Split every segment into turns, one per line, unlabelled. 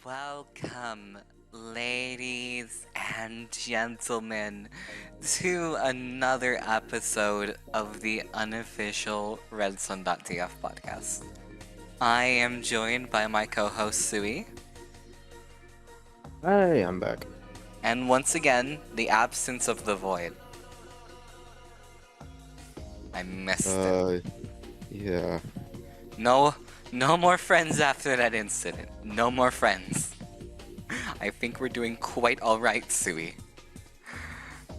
Welcome, ladies and gentlemen, to another episode of the Unofficial Redsun.tf podcast. I am joined by my co-host Sui,
Hey, I'm back.
and once again, the absence of the void. I missed it.
Yeah.
No, no more friends after that incident. No more friends. I think we're doing quite alright, Sui.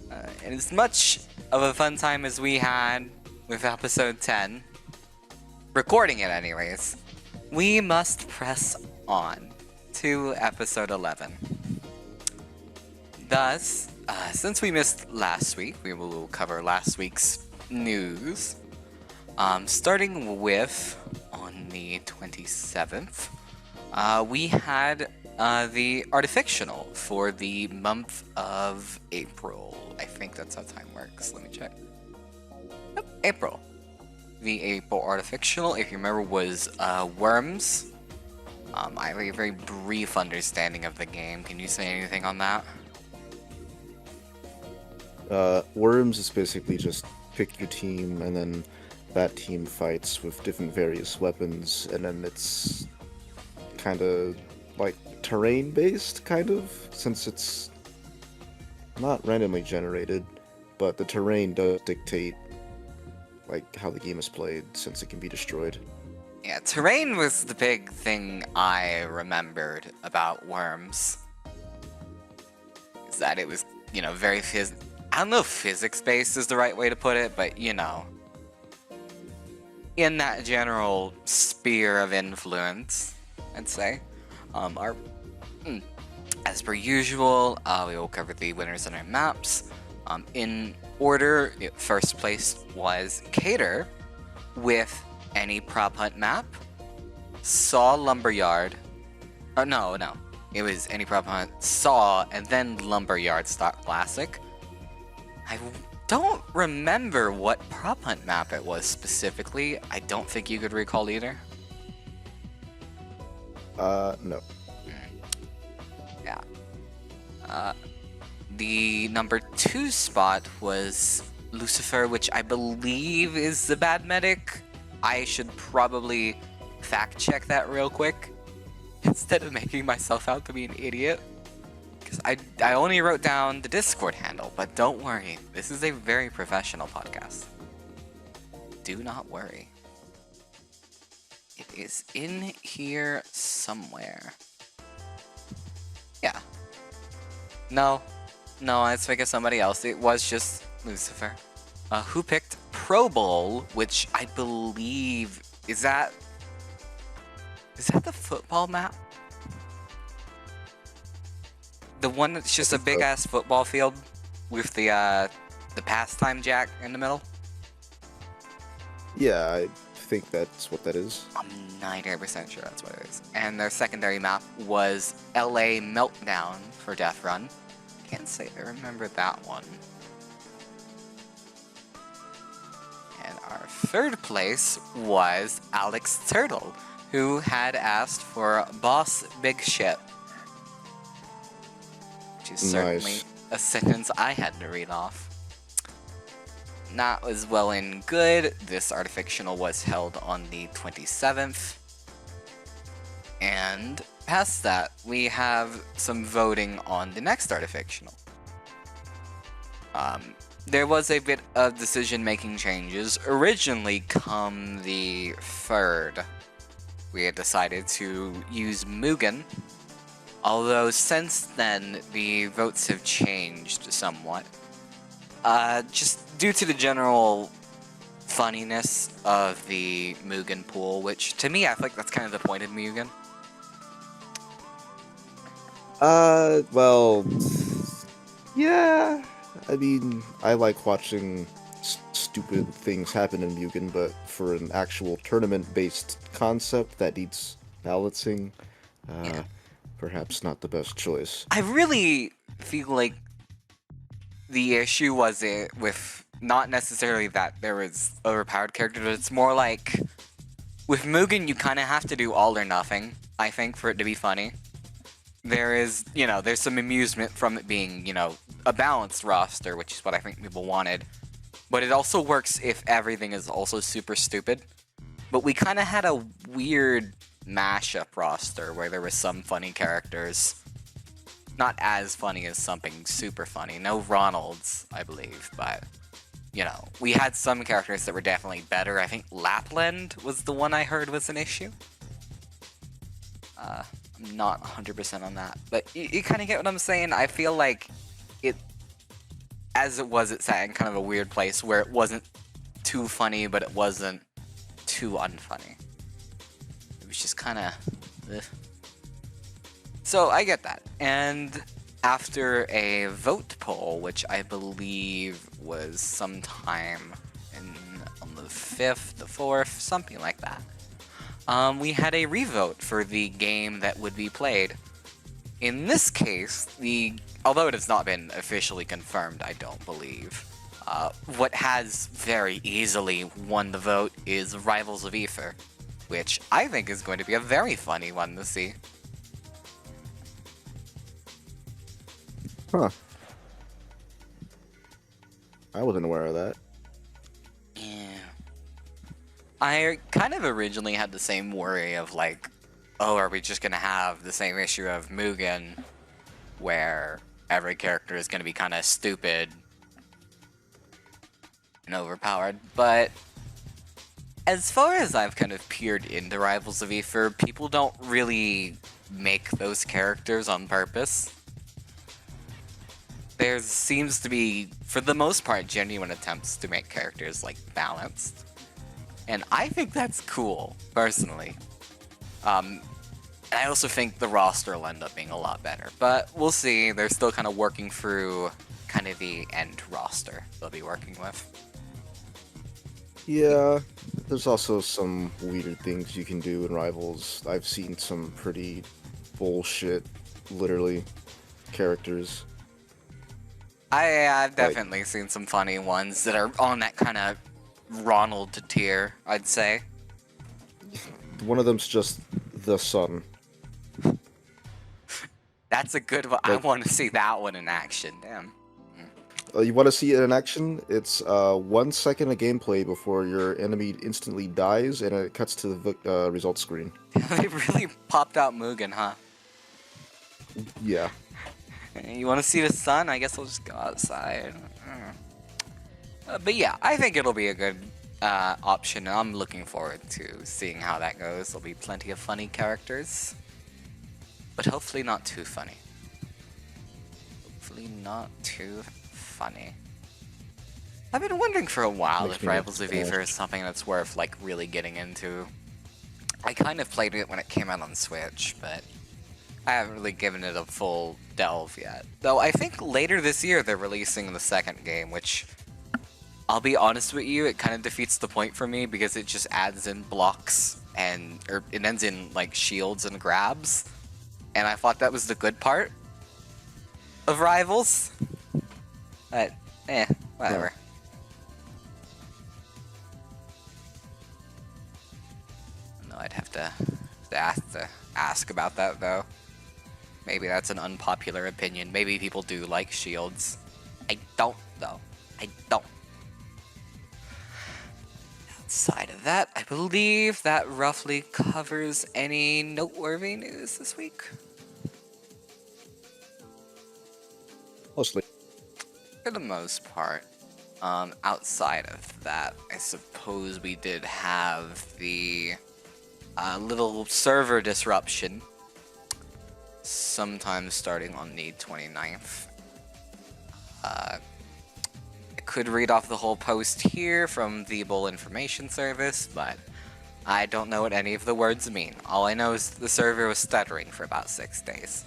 And as much of a fun time as we had with episode 10, recording it anyways, we must press on to episode 11. Thus, since we missed last week, we will cover last week's news. Starting with, on the 27th, we had the Artifictional for the month of April. I think that's how time works. Let me check. Yep, April. The April Artifictional, if you remember, was Worms. I have a very brief understanding of the game. Can you say anything on that?
Worms is basically just pick your team, and then that team fights with different various weapons, and then it's kind of like terrain-based, kind of, since it's not randomly generated, but the terrain does dictate like how the game is played, since it can be destroyed.
Yeah, terrain was the big thing I remembered about Worms. Is that it was, very I don't know if physics-based is the right way to put it, but, in that general sphere of influence, I'd say. As per usual, we will cover the winners on our maps. In order, first place was Cater with any prop hunt map, Saw Lumberyard. Oh, no. It was any prop hunt, Saw, and then Lumberyard stock classic. I don't remember what prop hunt map it was specifically. I don't think you could recall either.
No.
Yeah. The number 2 spot was Lucifer, which I believe is the bad medic. I should probably fact check that real quick instead of making myself out to be an idiot. Because I only wrote down the Discord handle, but don't worry. This is a very professional podcast. Do not worry. It is in here somewhere. Yeah. No, I think of somebody else. It was just Lucifer. Who picked Pro Bowl, which I believe is that the football map? The one that's just a big ass football field with the pastime jack in the middle?
Yeah, I think that's what that is.
I'm 98% sure that's what it is. And their secondary map was LA Meltdown for Death Run. Can't say I remember that one. And our third place was Alex Turtle, who had asked for Boss Big Ship. Which is certainly a sentence I had to read off. That was well and good. This Artifictional was held on the 27th. And past that, we have some voting on the next Artifictional. There was a bit of decision-making changes. Originally, come the 3rd, we had decided to use Mugen. Although since then, the votes have changed somewhat. Just due to the general funniness of the Mugen pool, which to me, I feel like that's kind of the point of Mugen.
Well, yeah. I mean, I like watching stupid things happen in Mugen, but for an actual tournament-based concept that needs balancing, perhaps not the best choice.
I really feel like the issue was it with not necessarily that there was overpowered characters, but it's more like with Mugen you kind of have to do all or nothing, I think, for it to be funny. there is, there's some amusement from it being, a balanced roster, which is what I think people wanted. But it also works if everything is also super stupid. But we kind of had a weird mashup roster where there were some funny characters. Not as funny as something super funny. No Ronalds, I believe, but, we had some characters that were definitely better. I think Lapland was the one I heard was an issue. I'm not 100% on that, but you kind of get what I'm saying. I feel like it, as it sat in kind of a weird place where it wasn't too funny, but it wasn't too unfunny. It was just kind of... So I get that. And after a vote poll, which I believe was sometime on the 5th, the 4th, something like that, we had a revote for the game that would be played. In this case, although it has not been officially confirmed, I don't believe, what has very easily won the vote is Rivals of Aether, which I think is going to be a very funny one to see.
Huh. I wasn't aware of that.
Yeah. I kind of originally had the same worry of like, oh, are we just going to have the same issue of Mugen where every character is going to be kind of stupid and overpowered? But as far as I've kind of peered into Rivals of Aether, people don't really make those characters on purpose. There seems to be, for the most part, genuine attempts to make characters, like, balanced. And I think that's cool, personally. And I also think the roster will end up being a lot better. But we'll see. They're still kind of working through kind of the end roster they'll be working with.
Yeah, there's also some weird things you can do in Rivals. I've seen some pretty bullshit, literally, characters.
I've definitely seen some funny ones that are on that kind of Ronald tier, I'd say.
One of them's just the sun.
That's a good one. I want to see that one in action. Damn.
You want to see it in action? It's 1 second of gameplay before your enemy instantly dies, and it cuts to the results screen.
They really popped out Mugen, huh?
Yeah.
You want to see the sun? I guess I'll just go outside. But yeah, I think it'll be a good option. I'm looking forward to seeing how that goes. There'll be plenty of funny characters. But hopefully not too funny. Hopefully not too funny. I've been wondering for a while if Rivals of Aether is something that's worth, like, really getting into. I kind of played it when it came out on Switch, but I haven't really given it a full delve yet. Though I think later this year they're releasing the second game, which, I'll be honest with you, it kind of defeats the point for me because it just adds in blocks or it ends in like shields and grabs. And I thought that was the good part of Rivals. But, whatever. No, I'd have to ask about that though. Maybe that's an unpopular opinion. Maybe people do like shields. I don't, though. I don't. Outside of that, I believe that roughly covers any noteworthy news this week.
Mostly.
For the most part. Outside of that, I suppose we did have the little server disruption sometime starting on the 29th. I could read off the whole post here from the Bull Information Service, but I don't know what any of the words mean. All I know is the server was stuttering for about 6 days.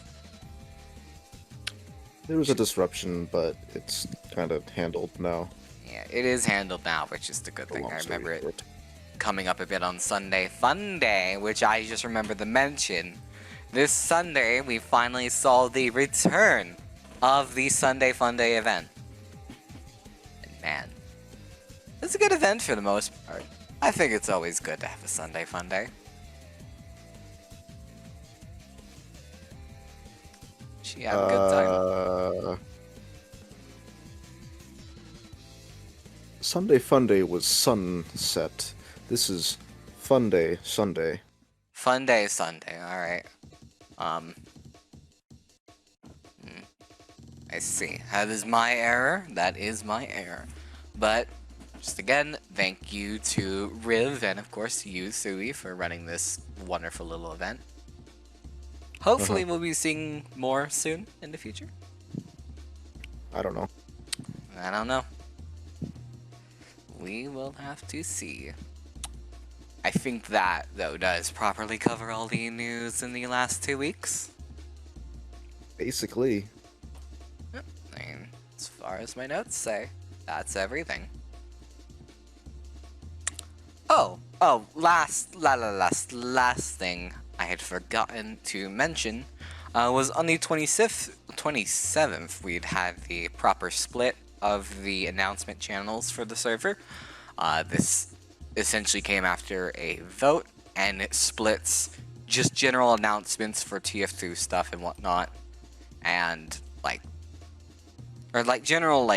There was a disruption, but it's kind of handled now.
Yeah, it is handled now, which is the good thing. I remember it coming up a bit on Sunday Fun Day, which I just remembered to mention. This Sunday, we finally saw the return of the Sunday Fun Day event. And man, it's a good event for the most part. I think it's always good to have a Sunday Fun Day. She have a good time.
Sunday Funday was sunset. This is Fun Day Sunday.
Fun day Sunday. All right. Um. I see. That is my error. That is my error. But just again, thank you to Riv and of course you, Sui, for running this wonderful little event. Hopefully we'll be seeing more soon in the future.
I don't know.
I don't know. We will have to see. I think that, though, does properly cover all the news in the last 2 weeks.
Basically.
Yep. I mean, as far as my notes say, that's everything. Oh, last thing I had forgotten to mention was on the 27th, we'd had the proper split of the announcement channels for the server. This essentially came after a vote, and it splits just general announcements for TF2 stuff and whatnot, and general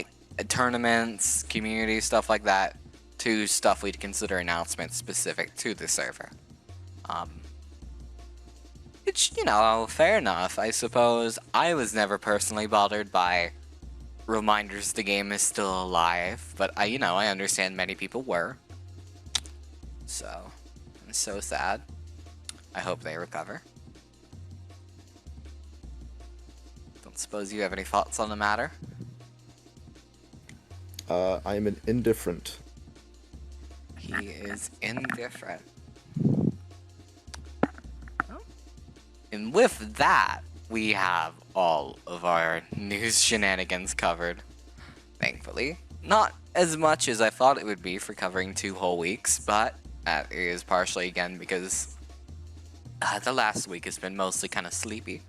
tournaments, community stuff like that, to stuff we'd consider announcements specific to the server. Which, fair enough, I suppose. I was never personally bothered by reminders the game is still alive, but I understand many people were. So, I'm so sad. I hope they recover. Don't suppose you have any thoughts on the matter?
I am indifferent.
He is indifferent. And with that, we have all of our news shenanigans covered. Thankfully. Not as much as I thought it would be for covering 2 whole weeks, but that is partially again because the last week has been mostly kind of sleepy.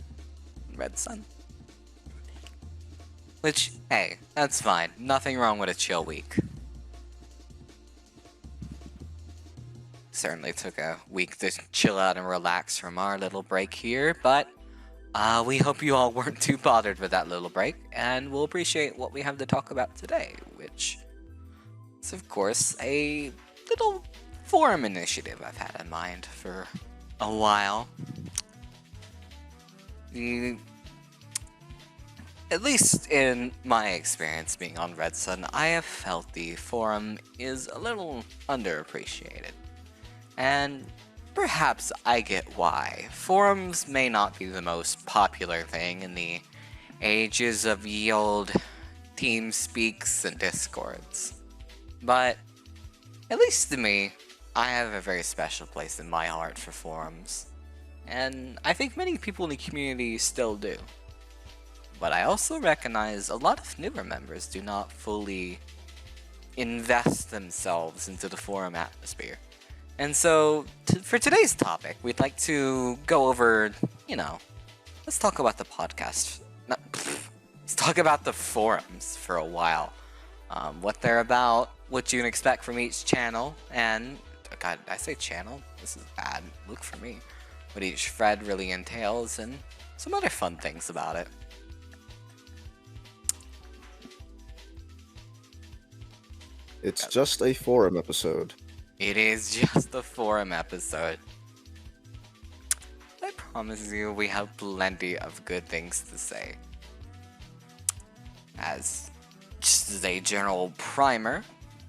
Redsun. Which, hey, that's fine. Nothing wrong with a chill week. Certainly took a week to chill out and relax from our little break here, but we hope you all weren't too bothered with that little break, and we'll appreciate what we have to talk about today, which is, of course, a little forum initiative I've had in mind for a while. At least in my experience being on Redsun, I have felt the forum is a little underappreciated. And perhaps I get why. Forums may not be the most popular thing in the ages of ye old TeamSpeaks and Discords. But, at least to me, I have a very special place in my heart for forums. And I think many people in the community still do. But I also recognize a lot of newer members do not fully invest themselves into the forum atmosphere. And so, for today's topic, we'd like to go over, let's talk about the podcast. Let's talk about the forums for a while. What they're about, what you can expect from each channel, and, God, did I say channel? This is bad. Look for me. What each thread really entails, and some other fun things about it.
It's just a forum episode.
It is just a forum episode. I promise you we have plenty of good things to say. As just as a general primer,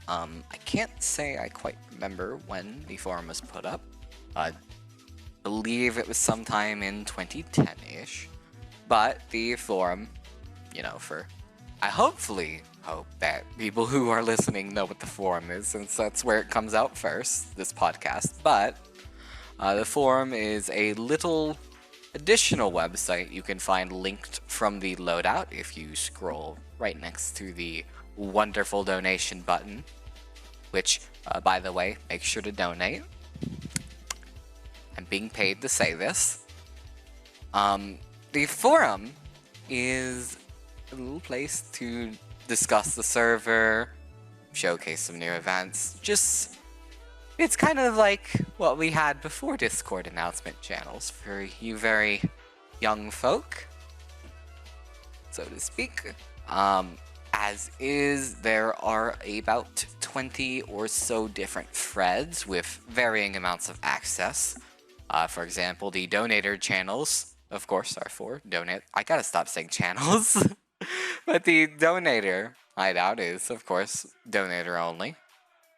I can't say I quite remember when the forum was put up. I believe it was sometime in 2010-ish. But the forum, I hopefully hope that people who are listening know what the forum is, since that's where it comes out first, this podcast. But the forum is a little additional website you can find linked from the loadout if you scroll right next to the wonderful donation button, which, by the way, make sure to donate. I'm being paid to say this. The forum is a little place to discuss the server, showcase some new events. It's kind of like what we had before Discord announcement channels for you very young folk. so to speak. As is, there are about 20 or so different threads with varying amounts of access. For example, the donator channels, of course, are for donate. I gotta stop saying channels. But the donator hideout is, of course, donator only.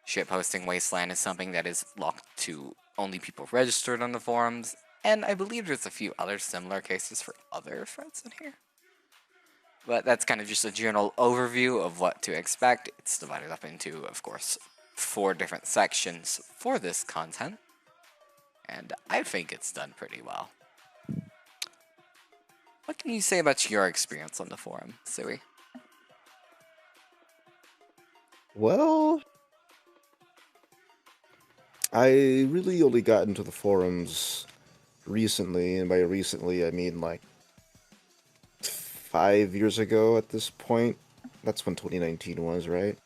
Shitposting Wasteland is something that is locked to only people registered on the forums, and I believe there's a few other similar cases for other threads in here. But that's kind of just a general overview of what to expect. It's divided up into, of course, 4 different sections for this content, and I think it's done pretty well. What can you say about your experience on the forum, Sui?
Well, I really only got into the forums recently, and by recently I mean like 5 years ago at this point. That's when 2019 was, right?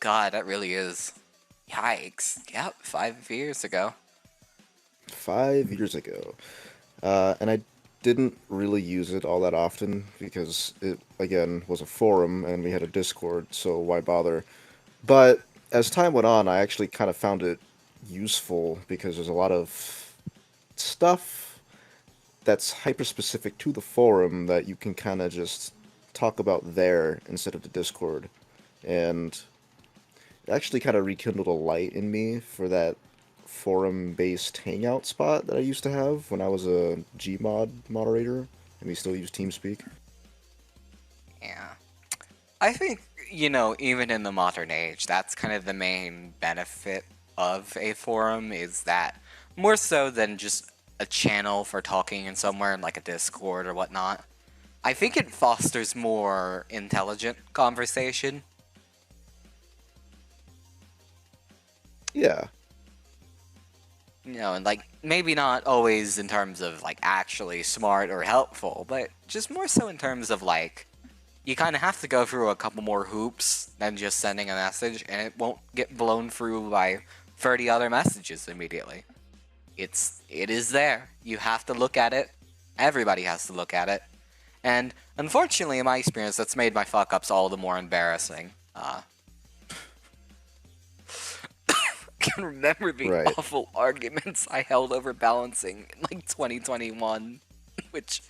God, that really is. Yikes. Yep, 5 years ago.
5 years ago. And I didn't really use it all that often because it, again, was a forum and we had a Discord, so why bother? But as time went on, I actually kind of found it useful because there's a lot of stuff that's hyper specific to the forum that you can kind of just talk about there instead of the Discord. And it actually kind of rekindled a light in me for that forum-based hangout spot that I used to have when I was a Gmod moderator, and we still use TeamSpeak.
Yeah. I think, you know, even in the modern age, that's kind of the main benefit of a forum, is that more so than just a channel for talking in somewhere in like a Discord or whatnot, I think it fosters more intelligent conversation.
Yeah,
You know, and like maybe not always in terms of like actually smart or helpful, but just more so in terms of like you kind of have to go through a couple more hoops than just sending a message, and it won't get blown through by 30 other messages immediately. It is there. You have to look at it. Everybody has to look at it. And unfortunately, in my experience, that's made my fuck ups all the more embarrassing. I can remember the
right.
awful arguments I held over balancing in like 2021, which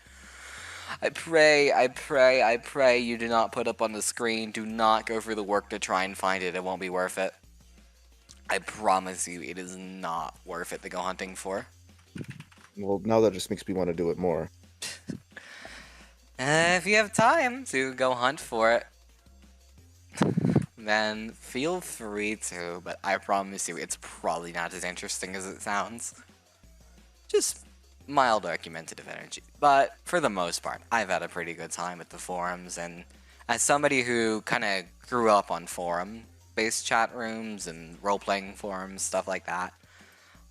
I pray you do not put up on the screen. Do not go through the work to try and find it. It won't be worth it. I promise you, it is not worth it to go hunting for.
Well, now that just makes me want to do it more.
If you have time to go hunt for it, then feel free to, but I promise you, it's probably not as interesting as it sounds. Just mild argumentative energy. But for the most part, I've had a pretty good time at the forums, and as somebody who kind of grew up on forum-based chat rooms and role-playing forums, stuff like that,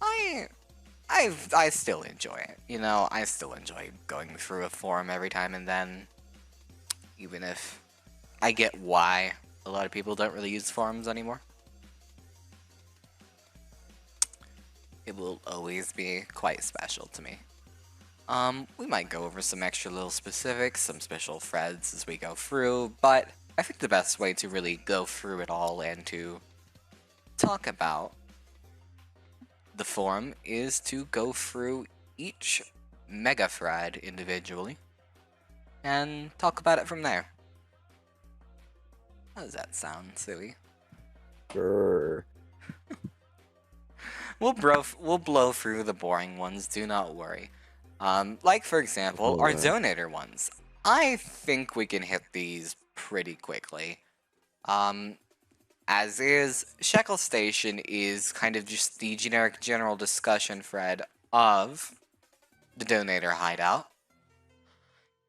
I still enjoy it. You know, I still enjoy going through a forum every time and then, even if I get why a lot of people don't really use forums anymore. It will always be quite special to me. We might go over some extra little specifics, some special threads as we go through, but I think the best way to really go through it all and to talk about the forum is to go through each mega thread individually and talk about it from there. How does that sound, Sui?
Sure.
We'll blow through the boring ones, do not worry. Like for example, our donator ones. I think we can hit these pretty quickly. As is, Shekel Station is kind of just the generic general discussion thread of the donator hideout.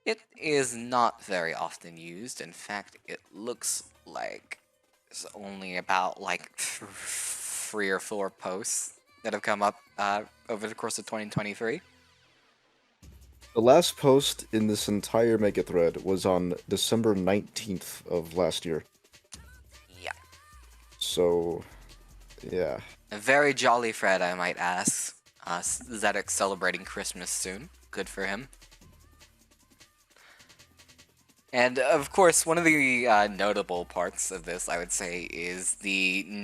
It is not very often used. In fact, it looks like there's only about like 3 or 4 posts that have come up over the course of 2023.
The last post in this entire mega thread was on December 19th of last year.
Yeah.
So, yeah.
A very jolly thread, I might ask. Zedek's celebrating Christmas soon. Good for him. And of course, one of the notable parts of this, I would say, is the the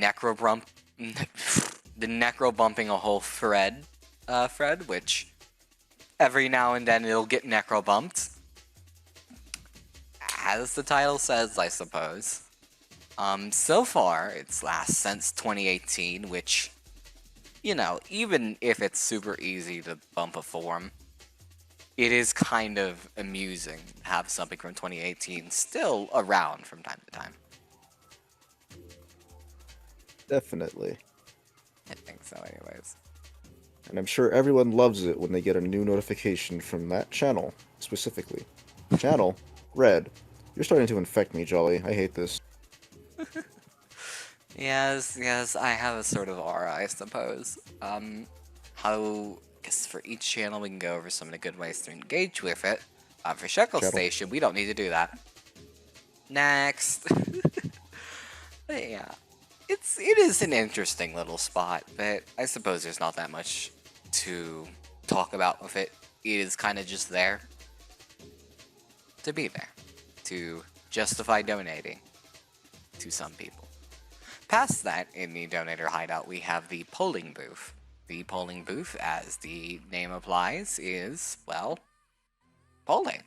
necro bumping a whole Fred, which every now and then it'll get necro bumped, as the title says, I suppose. So far, it's last since 2018, which, even if it's super easy to bump a form, it is kind of amusing to have something from 2018 still around from time to time.
Definitely.
I think so, anyways.
And I'm sure everyone loves it when they get a new notification from that channel, specifically. Channel? Red. You're starting to infect me, Jolly. I hate this.
Yes, I have a sort of aura, I suppose. I guess for each channel we can go over some of the good ways to engage with it. For Shekel
Channel.
Station, we don't need to do that. Next. But yeah, it is an interesting little spot, but I suppose there's not that much to talk about with it. It is kind of just there to be there, to justify donating to some people. Past that, in the donator hideout, we have the polling booth. The polling booth, as the name applies, is, well, polling.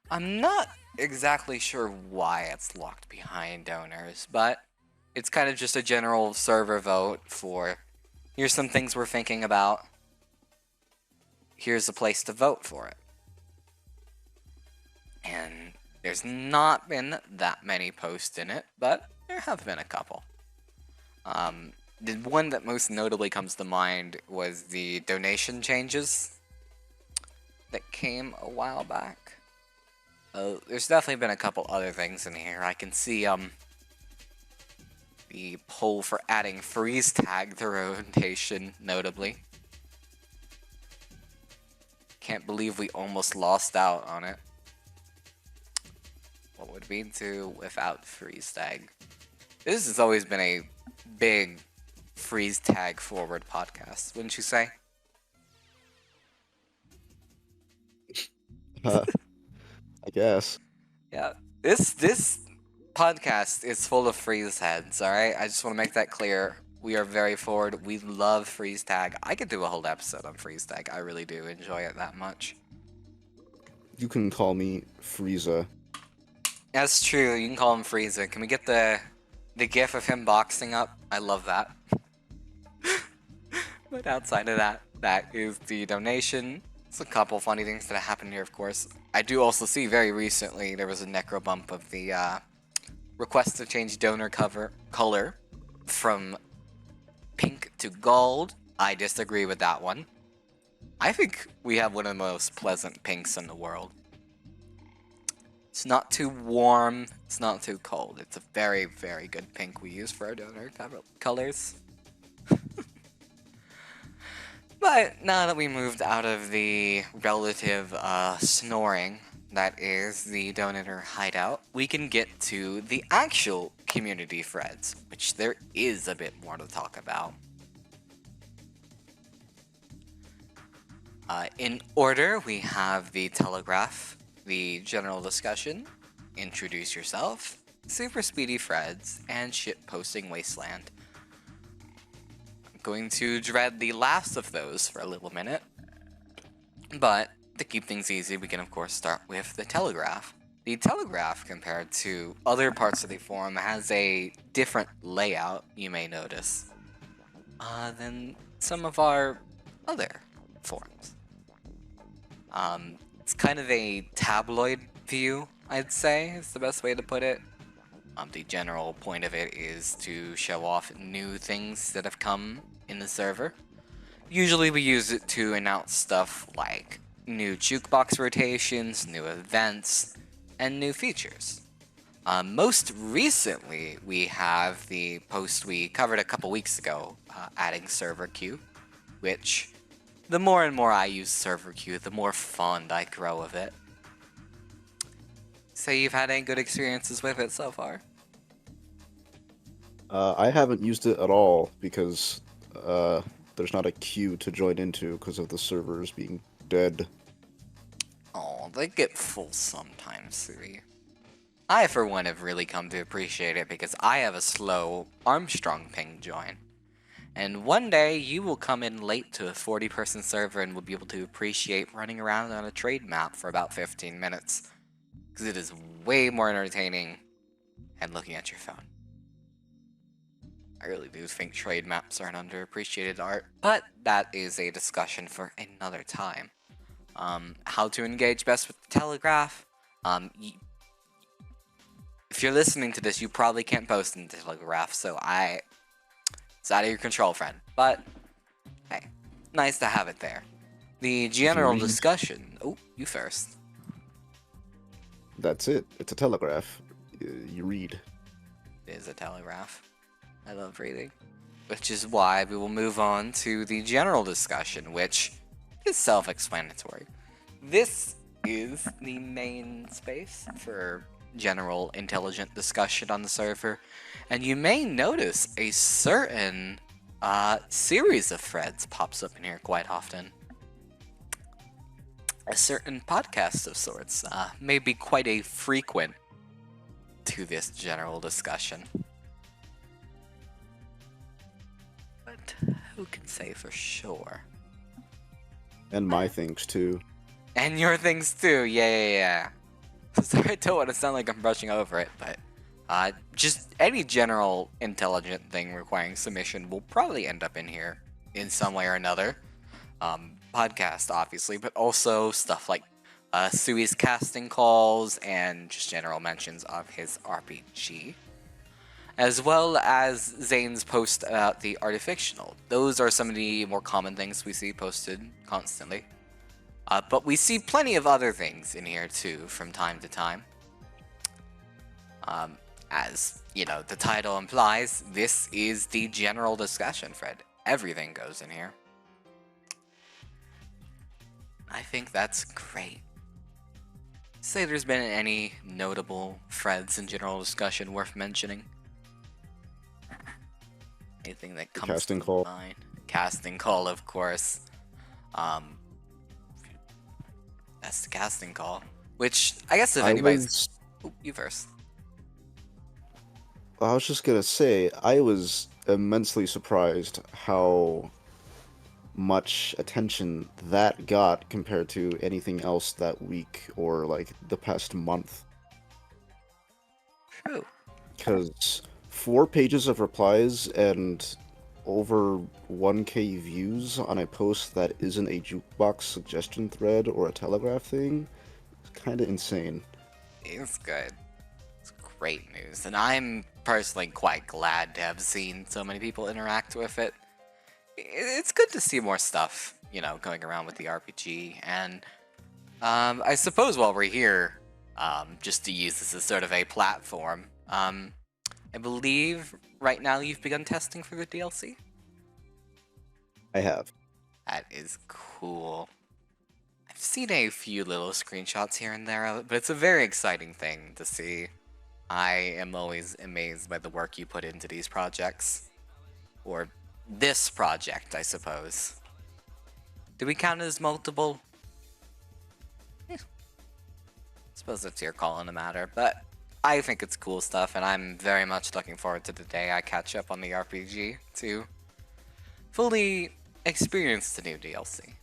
I'm not exactly sure why it's locked behind donors, but it's kind of just a general server vote for here's some things we're thinking about. Here's a place to vote for it. And there's not been that many posts in it, but there have been a couple. The one that most notably comes to mind was the donation changes that came a while back. There's definitely been a couple other things in here. I can see the poll for adding freeze tag to rotation, notably. Can't believe we almost lost out on it. What would we do without freeze tag? This has always been a big freeze tag forward podcast, wouldn't you say?
I guess.
Yeah. This podcast is full of freeze heads, alright? I just want to make that clear. We are very forward. We love freeze tag. I could do a whole episode on freeze tag. I really do enjoy it that much.
You can call me Frieza.
That's true. You can call him Frieza. Can we get the gif of him boxing up? I love that. But outside of that, that is the donation. It's a couple funny things that happened here, of course. I do also see very recently there was a necro bump of the request to change donor color from pink to gold. I disagree with that one. I think we have one of the most pleasant pinks in the world. It's not too warm, it's not too cold. It's a very, very good pink we use for our donor colors. But now that we moved out of the relative snoring that is the donator hideout, we can get to the actual community threads, which there is a bit more to talk about. In order, we have the Telegraph, the general discussion, introduce yourself, super speedy threads, and shitposting wasteland. I'm going to dread the last of those for a little minute, but to keep things easy, we can of course start with the Telegraph. The Telegraph, compared to other parts of the forum, has a different layout, you may notice, than some of our other forums. It's kind of a tabloid view, I'd say, is the best way to put it. The general point of it is to show off new things that have come in the server. Usually we use it to announce stuff like new jukebox rotations, new events, and new features. Most recently, we have the post we covered a couple weeks ago, adding server queue, which the more and more I use server queue, the more fond I grow of it. So you've had any good experiences with it so far?
I haven't used it at all because there's not a queue to join into because of the servers being dead.
Oh, they get full sometimes, Sui. I, for one, have really come to appreciate it because I have a slow Armstrong ping join. And one day you will come in late to a 40-person server and will be able to appreciate running around on a trade map for about 15 minutes. Because it is way more entertaining than looking at your phone. I really do think trade maps are an underappreciated art, but that is a discussion for another time. How to engage best with the Telegraph. If you're listening to this, you probably can't post in the Telegraph, so it's out of your control, friend. But, hey, nice to have it there. The general discussion... Oh, you first.
That's it. It's a telegraph. You read.
It is a Telegraph. I love reading. Which is why we will move on to the general discussion, which is self-explanatory. This is the main space for general intelligent discussion on the server, and you may notice a certain series of threads pops up in here quite often. A certain podcast of sorts may be quite a frequent to this general discussion. But who can say for sure?
And my things, too.
And your things too, yeah. Sorry, I don't want to sound like I'm brushing over it, but just any general intelligent thing requiring submission will probably end up in here in some way or another. Podcast, obviously, but also stuff like Sui's casting calls and just general mentions of his RPG. As well as Zane's post about the Unofficial. Those are some of the more common things we see posted constantly. But we see plenty of other things in here too from time to time. As, you know, the title implies, this is the general discussion thread. Everything goes in here. I think that's great. Say there's been any notable threads in general discussion worth mentioning? Anything that comes
casting
to
call.
mind? Casting call, of course. That's the casting call. Which, I guess if anybody's... Oh, you first.
I was just gonna say, I was immensely surprised how much attention that got compared to anything else that week or like the past month.
True.
Because 4 pages of replies and over 1K views on a post that isn't a jukebox suggestion thread or a telegraph thing is kind of insane.
It's good. It's great news. And I'm personally quite glad to have seen so many people interact with it. It's good to see more stuff, you know, going around with the RPG. And I suppose while we're here, just to use this as sort of a platform, I believe right now you've begun testing for the DLC?
I have.
That is cool. I've seen a few little screenshots here and there of it, but it's a very exciting thing to see. I am always amazed by the work you put into these projects. Or this project, I suppose. Do we count it as multiple? I suppose that's your call on the matter, but I think it's cool stuff, and I'm very much looking forward to the day I catch up on the RPG to fully experience the new DLC.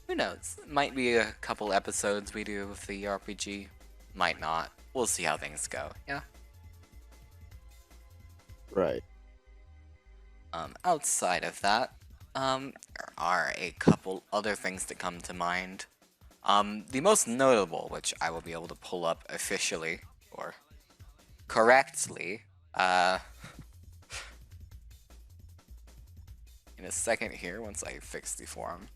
Who knows? Might be a couple episodes we do with the RPG. Might not. We'll see how things go, yeah?
Right.
Outside of that, there are a couple other things that come to mind. The most notable, which I will be able to pull up officially, or correctly, in a second here, once I fix the forum,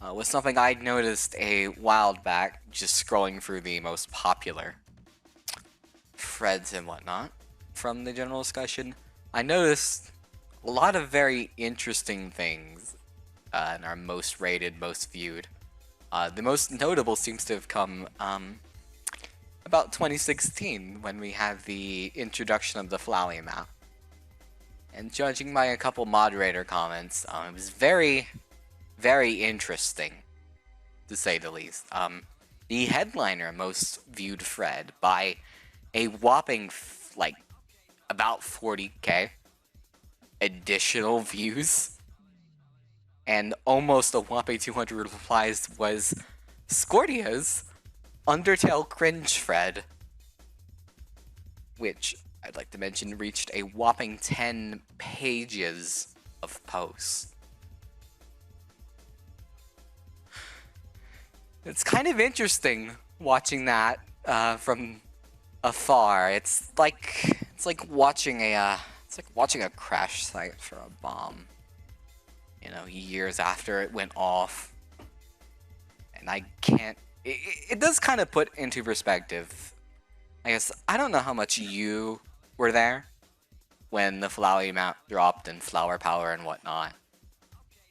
was something I noticed a while back, just scrolling through the most popular threads and whatnot from the general discussion. I noticed a lot of very interesting things in our most rated, most viewed. The most notable seems to have come about 2016, when we had the introduction of the Flowey map. And judging by a couple moderator comments, it was very, very interesting, to say the least. The headliner most viewed thread by a whopping like about 40k additional views and almost a whopping 200 replies was Scordia's Undertale cringe thread, which I'd like to mention reached a whopping 10 pages of posts. It's kind of interesting watching that from afar. It's like watching a crash site for a bomb. You know, years after it went off, and I can't. It does kind of put into perspective. I guess I don't know how much you were there when the Flowey map dropped and flower power and whatnot,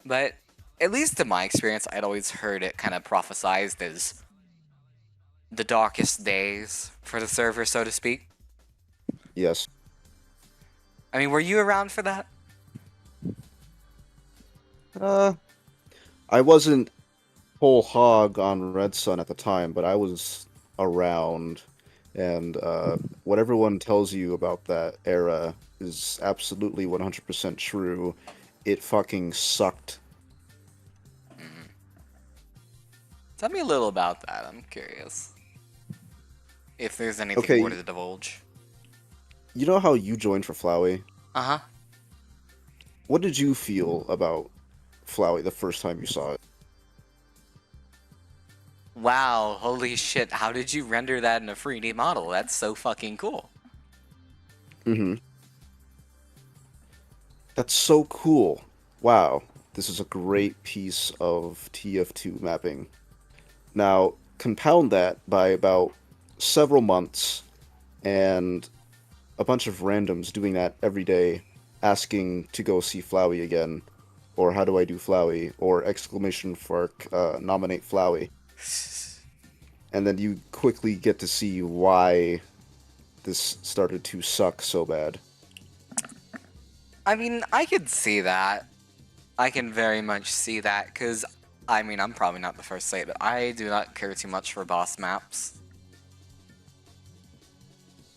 but at least in my experience, I'd always heard it kind of prophesized as the darkest days for the server, so to speak.
Yes.
I mean, were you around for that?
Uh, I wasn't whole hog on Redsun at the time, but I was around, and what everyone tells you about that era is absolutely 100% true. It fucking sucked.
Tell me a little about that. I'm curious. If there's anything
Okay,
more to divulge.
you know how you joined for Flowey?
Uh huh.
What did you feel about Flowey the first time you saw it?
Wow, holy shit, how did you render that in a 3D model? That's so fucking cool.
Mm-hmm. That's so cool. Wow, this is a great piece of TF2 mapping. Now, compound that by about several months and a bunch of randoms doing that every day, asking to go see Flowey again, or how do I do Flowey, or exclamation mark, nominate Flowey. And then you quickly get to see why this started to suck so bad.
I mean, I could see that. I can very much see that, because, I mean, I'm probably not the first to say it, but I do not care too much for boss maps.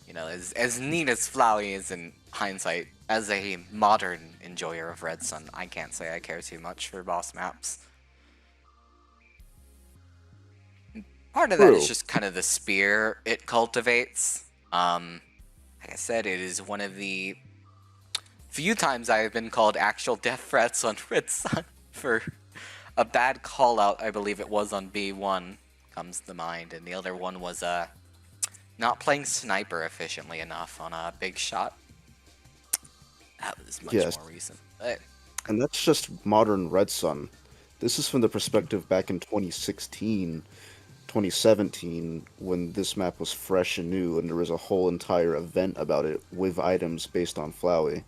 You know, as neat as Flowey is in hindsight, as a modern enjoyer of Redsun, I can't say I care too much for boss maps. Part of that is
True.
just kind of the spear it cultivates. Like I said, it is one of the few times I have been called actual death threats on Redsun for a bad call out. I believe it was on B1 comes to mind, and the other one was not playing sniper efficiently enough on a big shot. That was much
Yes.
more recent. But
And that's just modern Red Sun. This is from the perspective back in 2016, 2017, when this map was fresh and new, and there was a whole entire event about it with items based on Flowey.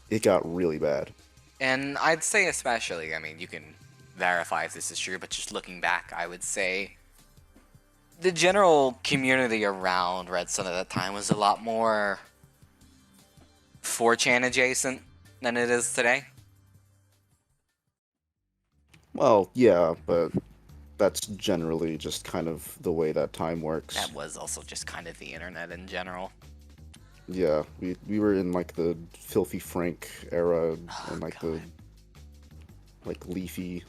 It got really bad.
and I'd say especially, I mean, you can verify if this is true, but just looking back, I would say the general community around Redsun at that time was a lot more 4chan adjacent than it is today.
Well, yeah, but that's generally just kind of the way that time works.
That was also just kind of the internet in general.
Yeah, we were in like the Filthy Frank era and like
God.
the like leafy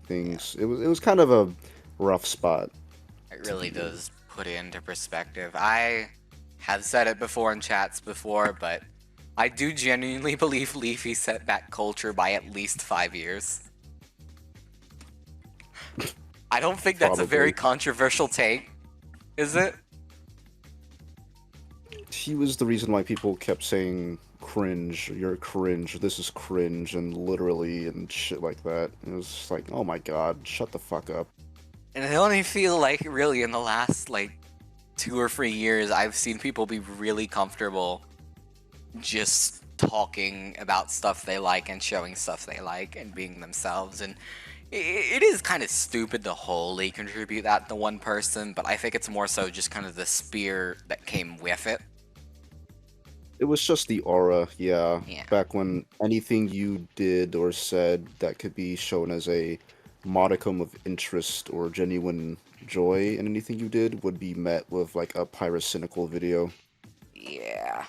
things. It was kind of a rough spot.
It really does put it into perspective. I have said it before in chats before, but I do genuinely believe Leafy set back culture by at least 5 years. I don't think that's a very
Probably.
controversial take, is it?
He was the reason why people kept saying cringe, you're cringe, this is cringe, and literally and shit like that. It was just like, oh my god, shut the fuck up.
And I only feel like really in the last like 2 or 3 years I've seen people be really comfortable just talking about stuff they like and showing stuff they like and being themselves, and it is kind of stupid to wholly contribute that to one person, but I think it's more so just kind of the spear that came with it.
It was just the aura, yeah.
Yeah.
Back when anything you did or said that could be shown as a modicum of interest or genuine joy in anything you did would be met with like a pyrocynical video.
Yeah.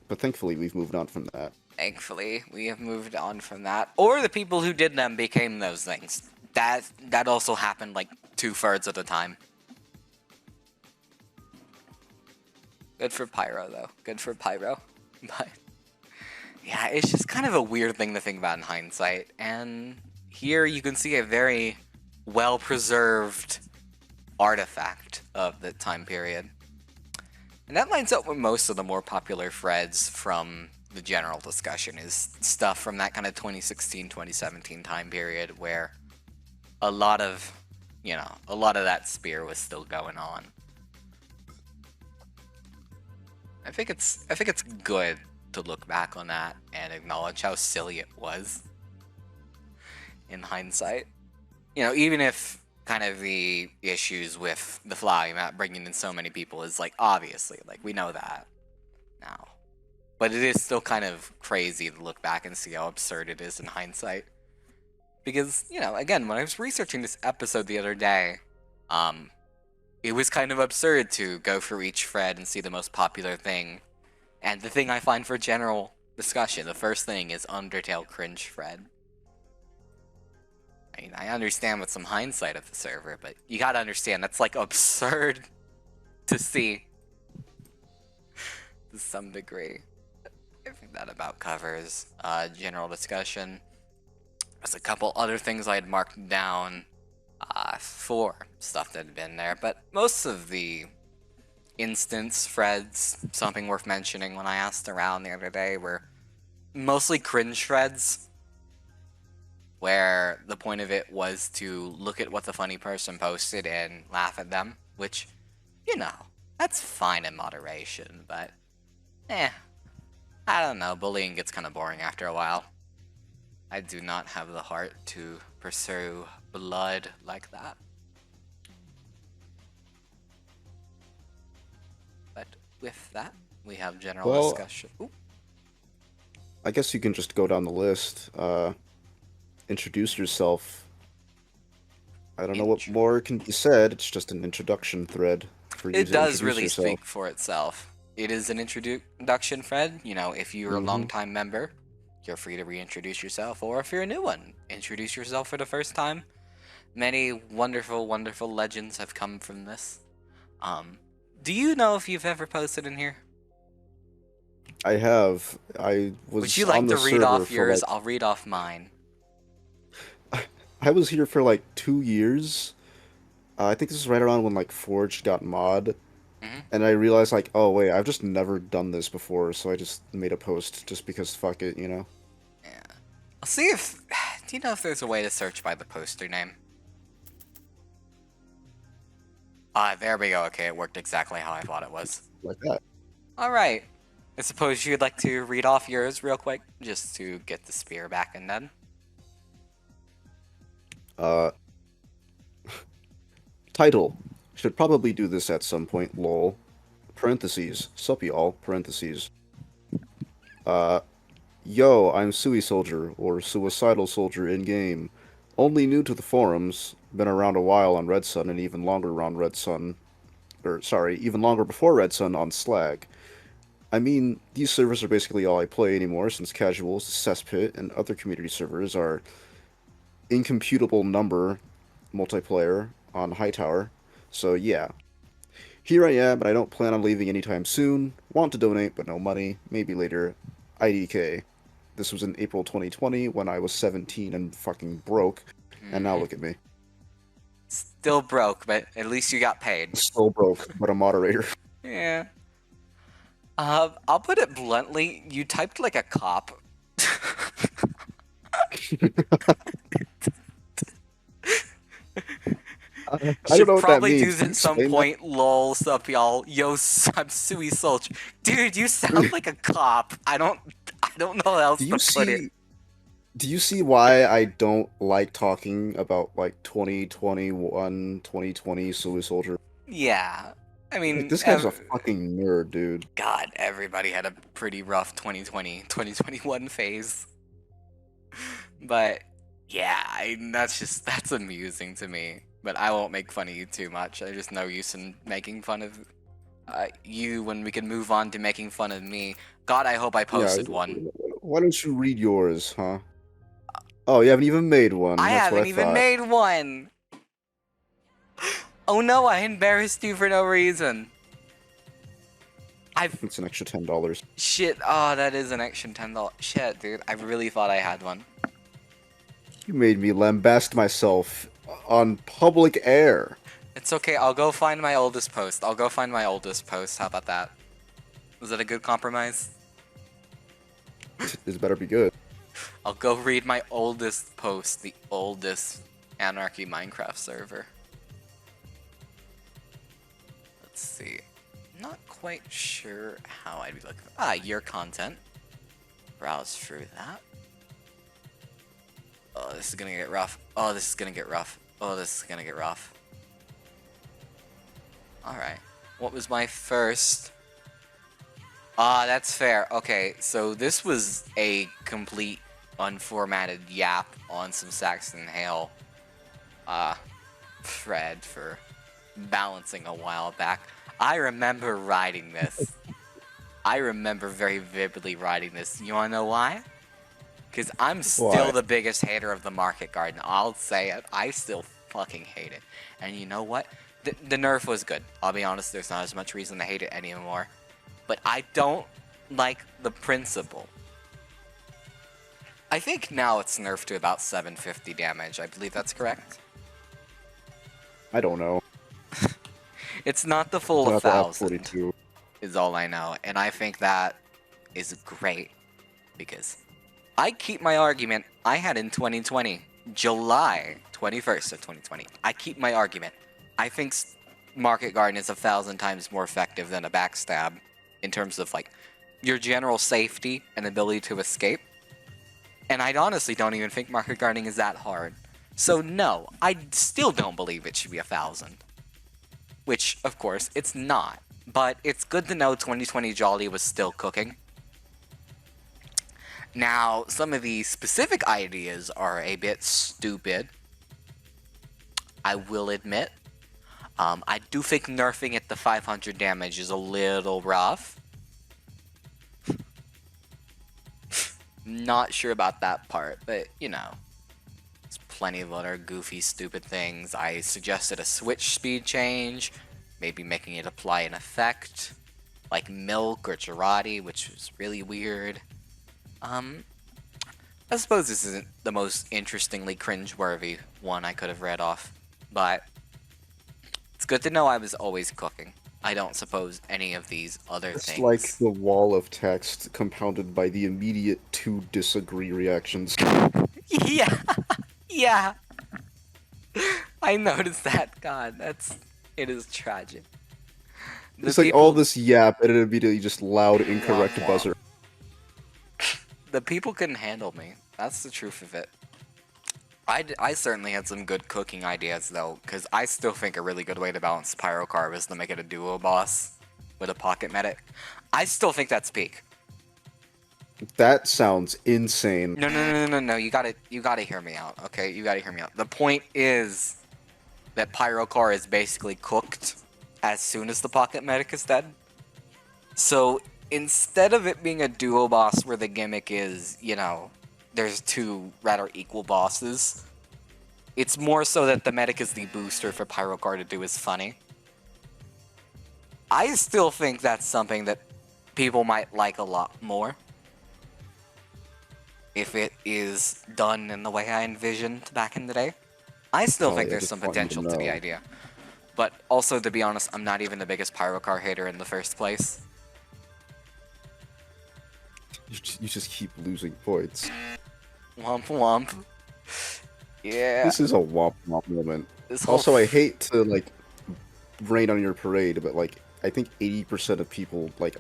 But thankfully, we've moved on from that.
Thankfully, we have moved on from that. Or the people who did them became those things. That also happened like 2/3 of the time. Good for Pyro, though. Good for Pyro. But yeah, it's just kind of a weird thing to think about in hindsight. And here you can see a very well-preserved artifact of the time period. And that lines up with most of the more popular threads from the general discussion, is stuff from that kind of 2016-2017 time period where a lot of that spear was still going on. I think it's good to look back on that and acknowledge how silly it was in hindsight. Even if kind of the issues with the fly map bringing in so many people is like, obviously, like, we know that now. But it is still kind of crazy to look back and see how absurd it is in hindsight. Because, again, when I was researching this episode the other day, it was kind of absurd to go through each thread and see the most popular thing. And the thing I find for general discussion, the first thing is Undertale cringe thread. I mean, I understand with some hindsight of the server, but you gotta understand, that's like absurd to see to some degree. I think that about covers general discussion. There's a couple other things I had marked down for stuff that had been there, but most of the instance threads, something worth mentioning when I asked around the other day, were mostly cringe threads, where the point of it was to look at what the funny person posted and laugh at them, which, that's fine in moderation, but, I don't know, bullying gets kind of boring after a while. I do not have the heart to pursue blood like that. But with that, we have general discussion. Ooh.
I guess you can just go down the list. Introduce yourself. I don't know what more can be said. It's just an introduction thread for you to
It does
introduce
really
yourself.
speak for itself. It is an introduction thread. If you're a long-time member, you're free to reintroduce yourself, or if you're a new one, introduce yourself for the first time. Many wonderful, wonderful legends have come from this. Do you know if you've ever posted in here?
I have. I was.
Would you like
on
to
the
read off
server
yours?
for
I'll read off mine.
I was here for like 2 years. I think this is right around when like Forge got mod, and I realized like, oh wait, I've just never done this before, so I just made a post just because fuck it,
Yeah. I'll see if. Do you know if there's a way to search by the poster name? There we go. Okay, it worked exactly how I thought it was.
Like that.
Alright. I suppose you'd like to read off yours real quick, just to get the spear back and then.
Title. Should probably do this at some point, lol. Parentheses. Sup y'all. Parentheses. Yo, I'm Suisoldier, or Suicidal Soldier in-game. Only new to the forums, been around a while on Redsun, and even longer around Redsun. Even longer before Redsun on Slag. I mean, these servers are basically all I play anymore, since Casuals, Cesspit, and other community servers are incomputable number multiplayer on Hightower. So yeah. Here I am, but I don't plan on leaving anytime soon. Want to donate, but no money. Maybe later. IDK. This was in April 2020 when I was 17 and fucking broke. And now look at me.
Still broke, but at least you got paid.
Still broke, but a moderator.
Yeah. I'll put it bluntly, you typed like a cop.
I
Should
don't know what that
probably
means.
do it at some point. Lol, sup y'all? Yo, I'm Suisoldier. Dude, you sound like a cop. I don't know how else to put it.
Do you see why I don't like talking about like 2021, 2020 Suisoldier?
Yeah. I mean,
Like, this guy's a fucking nerd, dude.
God, everybody had a pretty rough 2020, 2021 phase. But yeah, that's amusing to me. But I won't make fun of you too much. There's no use in making fun of you when we can move on to making fun of me. God, I hope I
Yeah,
posted one.
why don't you read yours, huh? Oh, you haven't even made one.
I
That's what I
haven't even
thought.
made one! Oh no, I embarrassed you for no reason. I've...
It's an extra $10.
Shit, oh, that is an extra $10. Shit, dude, I really thought I had one.
You made me lambast myself on public air.
It's okay, I'll go find my oldest post. I'll go find my oldest post. How about that? Was that a good compromise?
This better be good.
I'll go read my oldest post, the oldest Anarchy Minecraft server. Let's see. Not quite sure how I'd be looking for. Your content. Browse through that. Oh, this is gonna get rough. Oh, this is gonna get rough. Oh, this is gonna get rough. Alright. What was my first? That's fair. Okay, so this was a complete unformatted yap on some Saxon Hale thread for balancing a while back. I remember writing this. I remember very vividly writing this. You wanna know why? Because I'm still
Why?
the biggest hater of the Market Garden. I'll say it. I still fucking hate it. And you know what? The nerf was good. I'll be honest, there's not as much reason to hate it anymore. But I don't like the principle. I think now it's nerfed to about 750 damage. I believe that's correct.
I don't know.
It's not the full
Not the
1,000,
42.
is all I know. And I think that is great. Because I keep my argument I had in 2020. July 21st of 2020. I keep my argument. I think Market Garden is 1,000 times more effective than a backstab in terms of like your general safety and ability to escape. And I honestly don't even think Market Gardening is that hard. So no, I still don't believe it should be 1,000. Which, of course, it's not. But it's good to know 2020 Jolly was still cooking. Now, some of the specific ideas are a bit stupid. I will admit. I do think nerfing it to 500 damage is a little rough. Not sure about that part, but you know. There's plenty of other goofy, stupid things. I suggested a switch speed change, maybe making it apply an effect, like Milk or Girardi, which was really weird. I suppose this isn't the most interestingly cringeworthy one I could have read off, but it's good to know I was always cooking. I don't suppose any of these other
It's
things.
like the wall of text compounded by the immediate to disagree reactions.
Yeah, yeah. I noticed that. God, it is tragic.
It's like all this yap and it immediately just loud incorrect
Womp womp.
buzzer.
The people couldn't handle me. That's the truth of it. I certainly had some good cooking ideas though, because I still think a really good way to balance Pyrocarb is to make it a duo boss with a pocket medic. I still think that's peak.
That sounds insane.
No. You gotta hear me out, okay? You gotta hear me out. The point is that Pyrocar is basically cooked as soon as the pocket medic is dead. So instead of it being a duo boss where the gimmick is, you know, there's two rather equal bosses, it's more so that the medic is the booster for Pyrocar to do is funny. I still think that's something that people might like a lot more if it is done in the way I envisioned back in the day. I still think
I
there's
just
some
want you to
potential to the
know.
idea. But also, to be honest, I'm not even the biggest Pyrocar hater in the first place.
You just keep losing points.
Womp womp. Yeah.
This is a womp womp moment.
This whole
Also, I hate to like rain on your parade, but like I think 80% of people like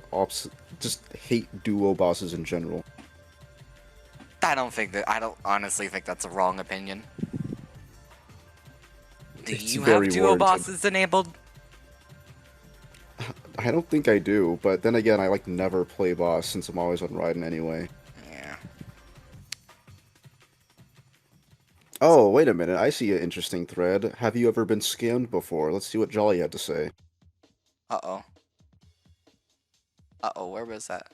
just hate duo bosses in general.
I don't honestly think that's a wrong opinion. Do
It's
you
very
have duo
warranted.
bosses enabled?
I don't think I do, but then again, I like never play boss since I'm always on Raiden anyway.
Yeah.
Oh, wait a minute. I see an interesting thread. Have you ever been scammed before? Let's see what Jolly had to say.
Uh-oh. Uh-oh, where was that?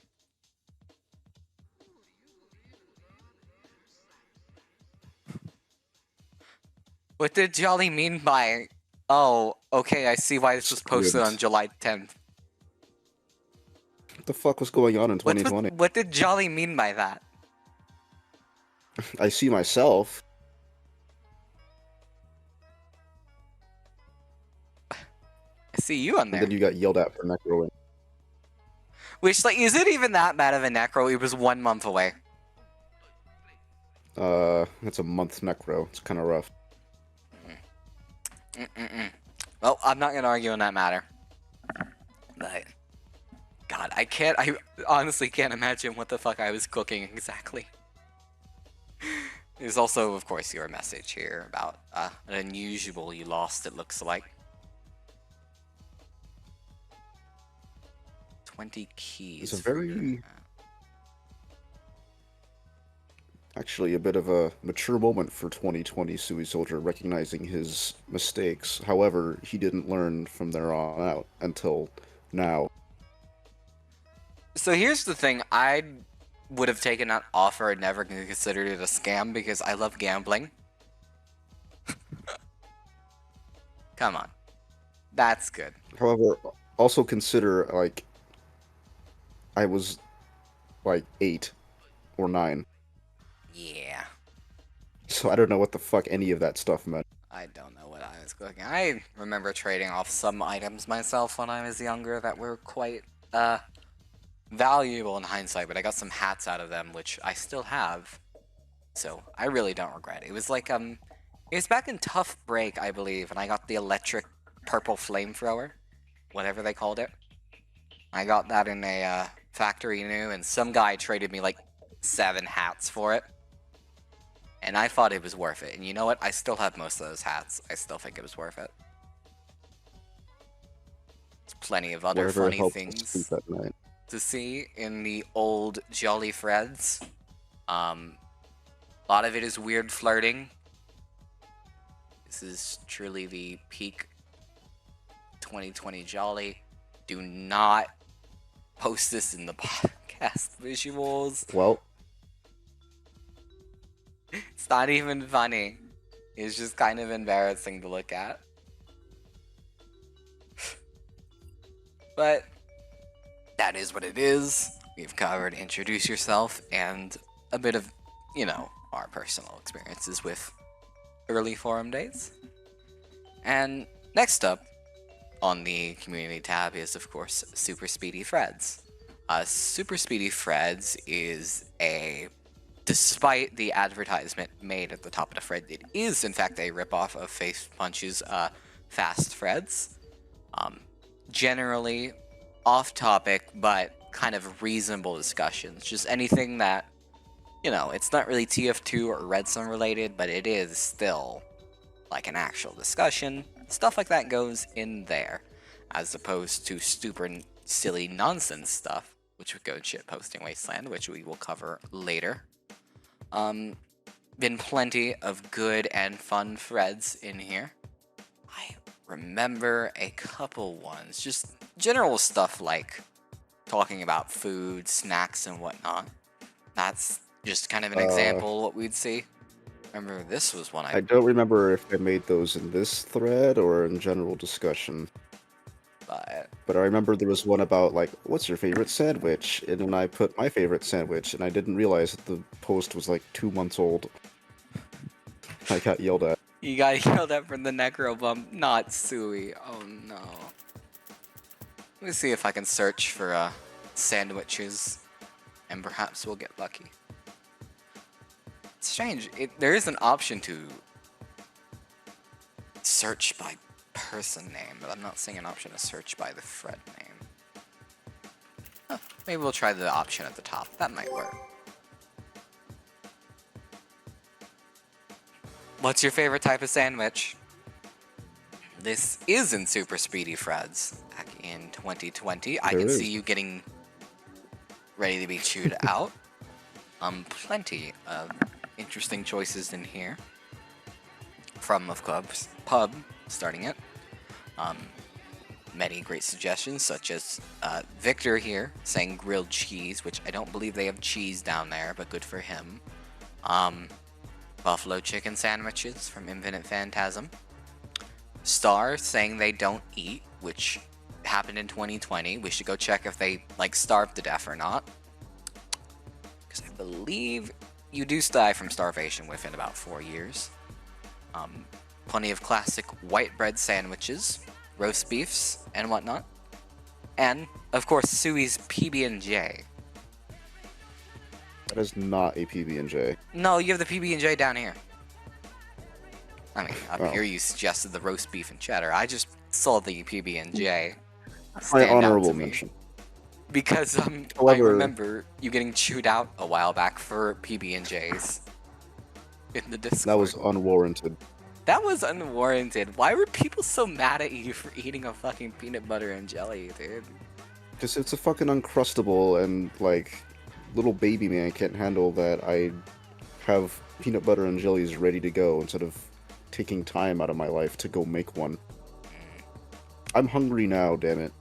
What did Jolly mean by... Oh, okay, I see why this was posted on
Scammed.
July 10th.
What the fuck was going on in
What,
2020?
what did Jolly mean by that?
I see myself.
I see you on
And
there.
then you got yelled at for necroing.
Which, like, is it even that bad of a necro? It was 1 month away.
That's a month necro. It's kind of rough.
Well, I'm not gonna argue on that matter. But, God, I honestly can't imagine what the fuck I was cooking exactly. There's also, of course, your message here about an unusual you lost, it looks like. 20 keys.
It's a very... Actually, a bit of a mature moment for 2020 Suisoldier, recognizing his mistakes. However, he didn't learn from there on out until now.
So here's the thing, I would have taken that offer and never considered it a scam because I love gambling. Come on. That's good.
However, also consider, like, I was, like, 8 or 9.
Yeah.
So I don't know what the fuck any of that stuff meant.
I don't know what I was cooking. I remember trading off some items myself when I was younger that were quite, valuable in hindsight, but I got some hats out of them, which I still have. So, I really don't regret it. It was like, it was back in Tough Break, I believe, and I got the electric purple flamethrower. Whatever they called it. I got that in a, factory new, and some guy traded me, like, 7 hats for it. And I thought it was worth it. And you know what? I still have most of those hats. I still think it was worth it. There's plenty of other
Whatever
funny
helped us
things
sleep at night.
to see in the old Jolly threads. A lot of it is weird flirting. This is truly the peak 2020 Jolly. Do not post this in the podcast visuals.
Well,
It's not even funny. It's just kind of embarrassing to look at. But that is what it is. We've covered introduce yourself and a bit of, you know, our personal experiences with early forum days. And next up on the community tab is, of course, Super Speedy Threads. Super Speedy Threads is a... Despite the advertisement made at the top of the thread, it is in fact a ripoff of Face Punch's Fast Threads. Generally off topic, but kind of reasonable discussions. Just anything that, you know, it's not really TF2 or Redsun related, but it is still like an actual discussion. Stuff like that goes in there, as opposed to stupid, silly nonsense stuff, which would go in shitposting wasteland, which we will cover later. Been plenty of good and fun threads in here. I remember a couple ones, just general stuff like talking about food, snacks, and whatnot. That's just kind of an example of what we'd see. Remember, this was one
I don't remember if I made those in this thread or in general discussion. But I remember there was one about, like, what's your favorite sandwich? And then I put my favorite sandwich, and I didn't realize that the post was, like, 2 months old. I got yelled at.
You got yelled at from the necro bump, not Sui. Oh no. Let me see if I can search for sandwiches, and perhaps we'll get lucky. It's strange. There is an option to search by person name, but I'm not seeing an option to search by the thread name. Huh, maybe we'll try the option at the top. That might work. What's your favorite type of sandwich? This is in Super Speedy Threads back in 2020. I can see you getting ready to be chewed out. Plenty of interesting choices in here. from, of course, Pub, starting it. Many great suggestions, such as Victor here saying grilled cheese, which I don't believe they have cheese down there, but good for him. Buffalo chicken sandwiches from Infinite Phantasm. Star saying they don't eat, which happened in 2020. We should go check if they starved to death or not, because I believe you do die from starvation within about 4 years. Plenty of classic white bread sandwiches, roast beefs, and whatnot. And, of course, Sui's PB&J.
That is not a PB&J.
No, you have the PB&J down here. I mean, up
Oh.
here you suggested the roast beef and cheddar. I just saw the PB&J
My
stand out
honorable
to me.
mention.
Because I
However-
remember you getting chewed out a while back for PB&Js in the Discord.
That was unwarranted.
That was unwarranted. Why were people so mad at you for eating a fucking peanut butter and jelly, dude?
Because it's a fucking Uncrustable, and, like, little baby man can't handle that I have peanut butter and jellies ready to go instead of taking time out of my life to go make one. I'm hungry now, damn it.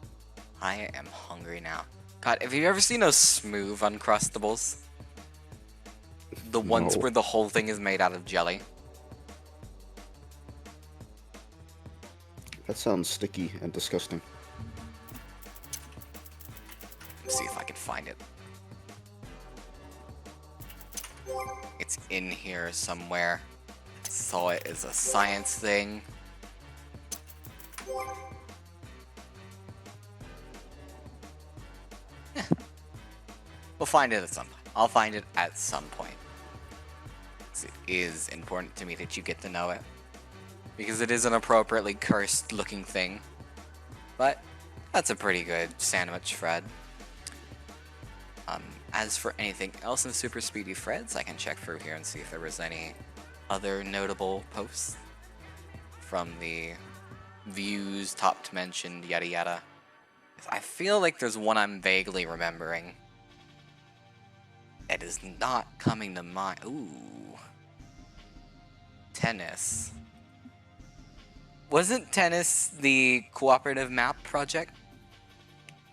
I am hungry now. God, have you ever seen those smooth Uncrustables? The ones
No.
where the whole thing is made out of jelly?
That sounds sticky and disgusting.
Let's see if I can find it. It's in here somewhere. Saw it as a science thing. We'll find it at some point. I'll find it at some point. It is important to me that you get to know it, because it is an appropriately cursed looking thing. But that's a pretty good sandwich, Fred. As for anything else in Super Speedy Freds, I can check through here and see if there was any other notable posts from the views, top mentioned, yada yada. I feel like there's one I'm vaguely remembering. It is not coming to mind. Ooh. Tennis. Wasn't Tennis the cooperative map project?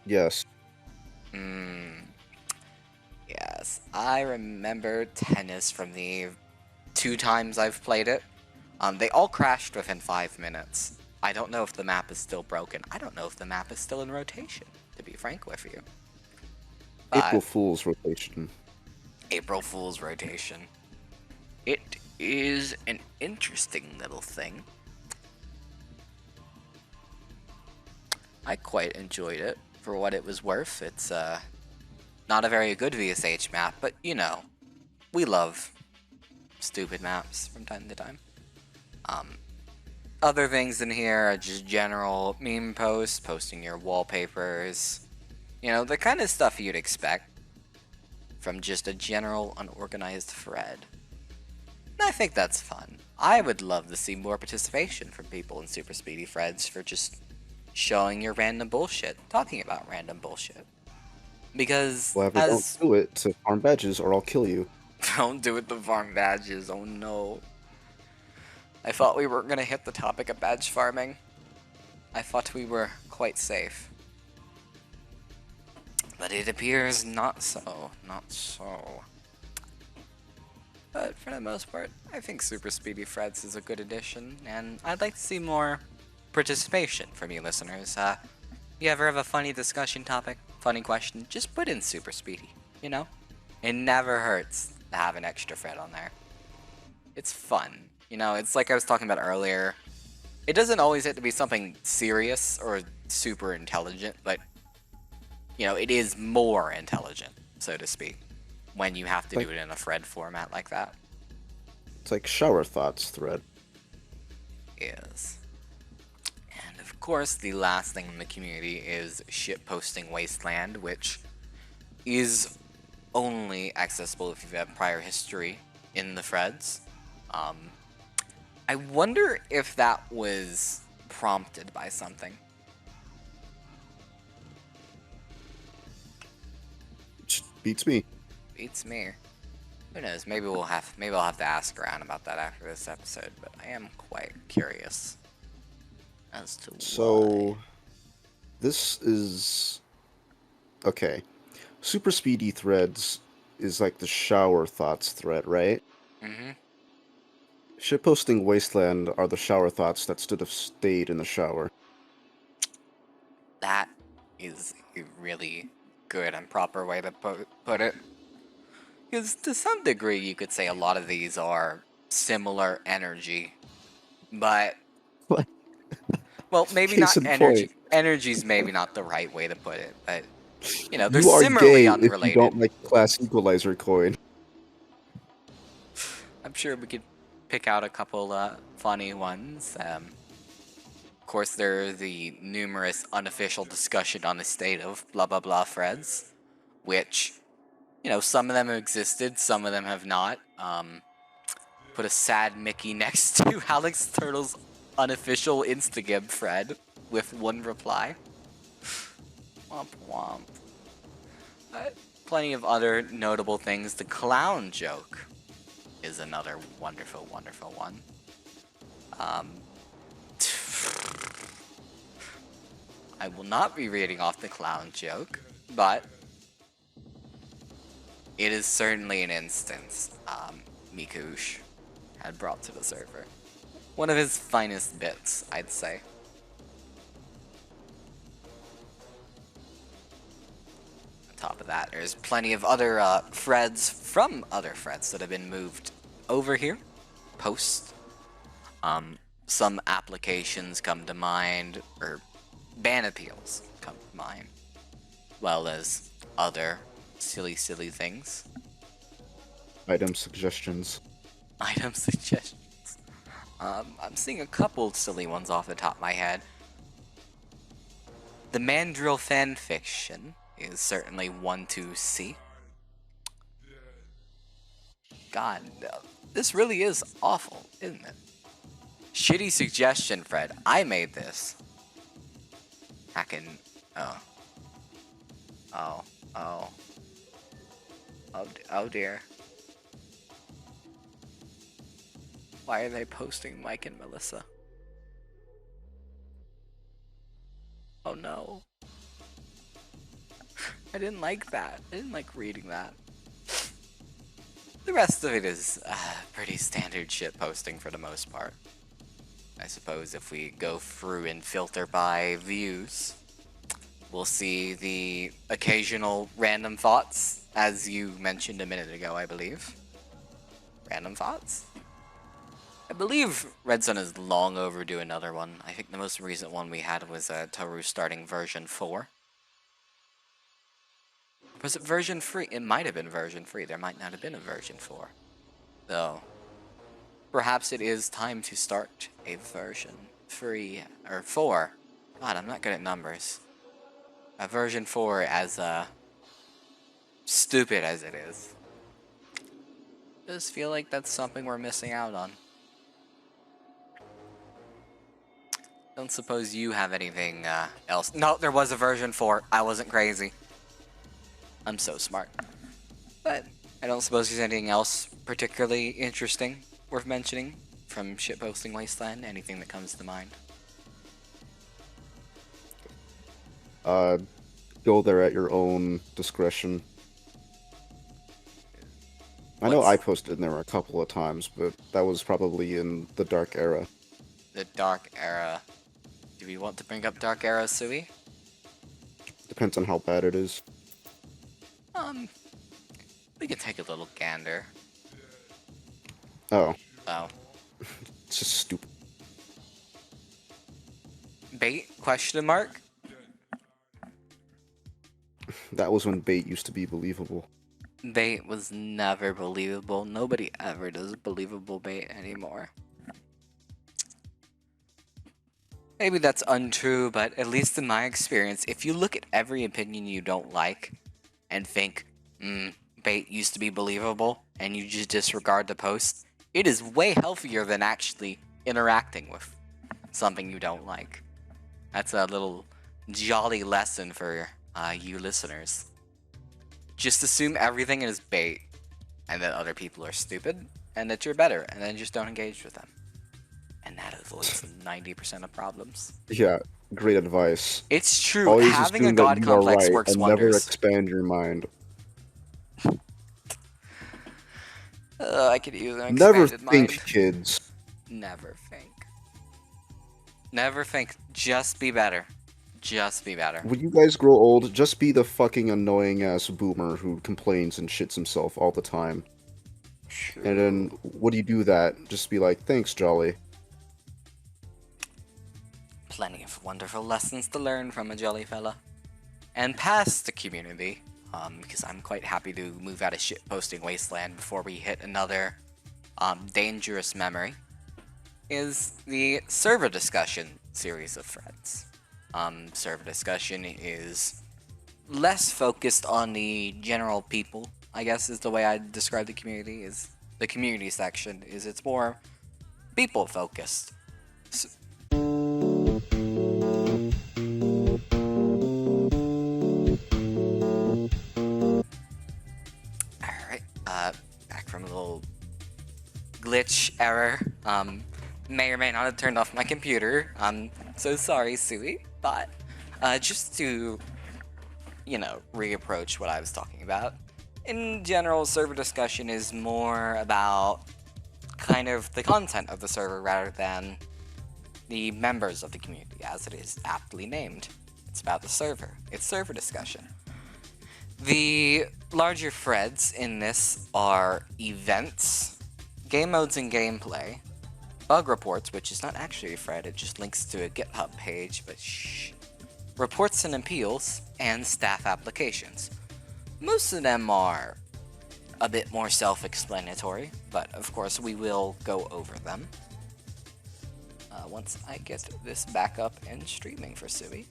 Yes.
Yes, I remember Tennis from the 2 times I've played it. They all crashed within 5 minutes. I don't know if the map is still broken. I don't know if the map is still in rotation, to be frank with you. But
April Fool's rotation.
April Fool's rotation. It is an interesting little thing. I quite enjoyed it for what it was worth. It's not a very good VSH map, but you know, we love stupid maps from time to time. Other things in here are just general meme posts, posting your wallpapers, you know, the kind of stuff you'd expect from just a general unorganized thread. And I think that's fun. I would love to see more participation from people in Super Speedy Threads for just showing your random bullshit, talking about random bullshit. Because
Well, don't do it to farm badges or I'll kill you.
Don't do it to farm badges, oh no. I thought we were gonna hit the topic of badge farming. I thought we were quite safe. But it appears not so, not so. But for the most part, I think Super Speedy Threads is a good addition, and I'd like to see more participation from you listeners. You ever have a funny discussion topic, funny question, just put in Super Speedy, you know? It never hurts to have an extra thread on there. It's fun. You know, it's like I was talking about earlier. It doesn't always have to be something serious or super intelligent, but, you know, it is more intelligent, so to speak, when you have to do it in a thread format like that.
It's like shower thoughts thread.
Yes. And of course, the last thing in the community is shitposting Wasteland, which is only accessible if you've had prior history in the threads. I wonder if that was prompted by something.
Beats me.
Beats me. Who knows? Maybe I'll have to ask around about that after this episode. But I am quite curious as to why.
So this is okay. Super speedy threads is like the shower thoughts thread, right?
Mm-hmm.
Shitposting Wasteland are the shower thoughts that should have stayed in the shower.
That is a really good and proper way to put it. Because to some degree, you could say a lot of these are similar energy, but
What?
well, maybe
Case
not
in
energy.
point,
Energy's maybe not the right way to put it, but they're
you are
similarly
gay if you
unrelated.
don't like class equalizer coin.
I'm sure we could pick out a couple funny ones. Of course, there are the numerous unofficial discussion on the state of blah blah blah threads, which some of them have existed, some of them have not. Put a sad Mickey next to Alex Turtle's unofficial Instagram thread with one reply. Womp womp. Plenty of other notable things. The clown joke is another wonderful, wonderful one. I will not be reading off the clown joke, but it is certainly an instance Mikush had brought to the server. One of his finest bits, I'd say. On top of that, there's plenty of other threads from other threads that have been moved over here. Post. Some applications come to mind, or ban appeals come to mind, well as other silly things.
Item suggestions.
Item suggestions. I'm seeing a couple silly ones off the top of my head. The Mandrill fanfiction is certainly one to see. God, this really is awful, isn't it? Shitty suggestion, Fred. I made this. Oh dear. Why are they posting Mike and Melissa? Oh no. I didn't like that. I didn't like reading that. The rest of it is pretty standard shit posting for the most part. I suppose if we go through and filter by views, we'll see the occasional random thoughts, as you mentioned a minute ago, I believe. Random thoughts? I believe Redsun is long overdue another one. I think the most recent one we had was Toru starting version 4. Was it version 3? It might have been version 3. There might not have been a version 4. Though, perhaps it is time to start a version 3 or 4. God, I'm not good at numbers. A version 4 as stupid as it is. I just feel like that's something we're missing out on. Don't suppose you have anything else. No, there was a version 4. I wasn't crazy. I'm so smart. But I don't suppose there's anything else particularly interesting worth mentioning from shitposting Wasteland? Anything that comes to mind?
Go there at your own discretion. I know I posted in there a couple of times, but that was probably in the Dark Era.
The Dark Era. Do we want to bring up Dark Era, Sui?
Depends on how bad it is.
We can take a little gander.
Oh.
Oh.
It's just stupid.
Bait? Question mark?
That was when bait used to be believable.
Bait was never believable. Nobody ever does believable bait anymore. Maybe that's untrue, but at least in my experience, if you look at every opinion you don't like and think, bait used to be believable, and you just disregard the post, it is way healthier than actually interacting with something you don't like. That's a little jolly lesson for you listeners. Just assume everything is bait. and that other people are stupid, and that you're better, and then just don't engage with them. And that avoids 90% of problems.
Yeah, great advice.
It's true,
Always
having a
assume that
god
you are
complex
right
works
and never
wonders.
expand your mind.
I could use an
Never
expanded mind.
think, kids.
Never think. Never think. Just be better. Just be better.
When you guys grow old, just be the fucking annoying ass boomer who complains and shits himself all the time. And then,
True.
what do you do that? Just be like, thanks, Jolly.
Plenty of wonderful lessons to learn from a jolly fella. And past the community, because I'm quite happy to move out of shitposting wasteland before we hit another dangerous memory, is the server discussion series of threads. Server discussion is less focused on the general people, I guess is the way I describe the community, is the community section, is it's more people focused. So, alright, back from a little glitch error. May or may not have turned off my computer. I'm so sorry, Sui, but just to, reapproach what I was talking about. In general, server discussion is more about kind of the content of the server rather than the members of the community, as it is aptly named. It's about the server. It's server discussion. The larger threads in this are events, game modes and gameplay, bug reports, which is not actually a thread, it just links to a GitHub page, but shh, reports and appeals, and staff applications. Most of them are a bit more self-explanatory, but of course we will go over them once I get this back up and streaming for Sui.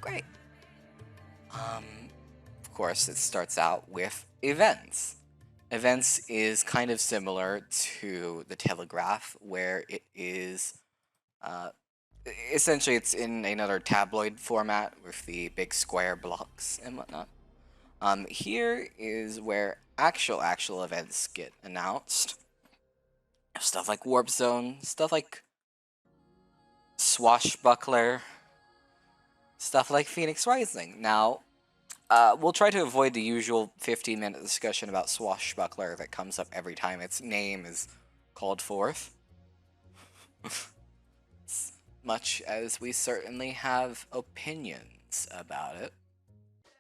Great. Of course, it starts out with events. Events is kind of similar to the Telegraph, where it is essentially it's in another tabloid format with the big square blocks and whatnot. Here is where actual events get announced. Stuff like Warp Zone, stuff like Swashbuckler, stuff like Phoenix Rising. Now, we'll try to avoid the usual 15-minute discussion about Swashbuckler that comes up every time its name is called forth. Much as we certainly have opinions about it.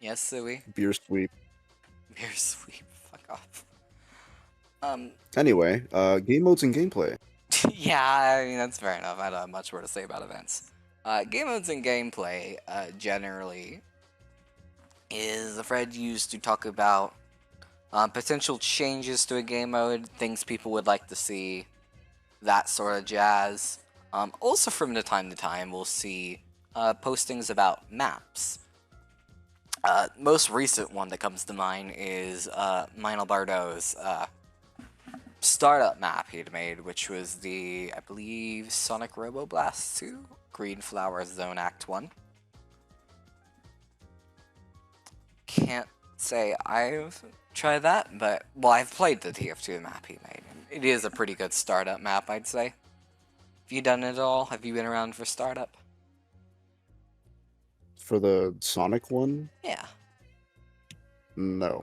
Yes, Sui?
Beer sweep.
Beer sweep, fuck off.
Anyway, game modes and gameplay.
Yeah, I mean, that's fair enough. I don't have much more to say about events. Game modes and gameplay, generally, is a thread used to talk about potential changes to a game mode, things people would like to see, that sort of jazz. Also, from time to time, we'll see postings about maps. Most recent one that comes to mind is Minel Bardot's startup map he'd made, which was the, I believe, Sonic Roboblast 2, Green Flower Zone Act 1. Can't say I've tried that, but, well, I've played the TF2 map he made. It is a pretty good startup map, I'd say. Have you done it at all? Have you been around for startup?
For the Sonic one?
Yeah.
No.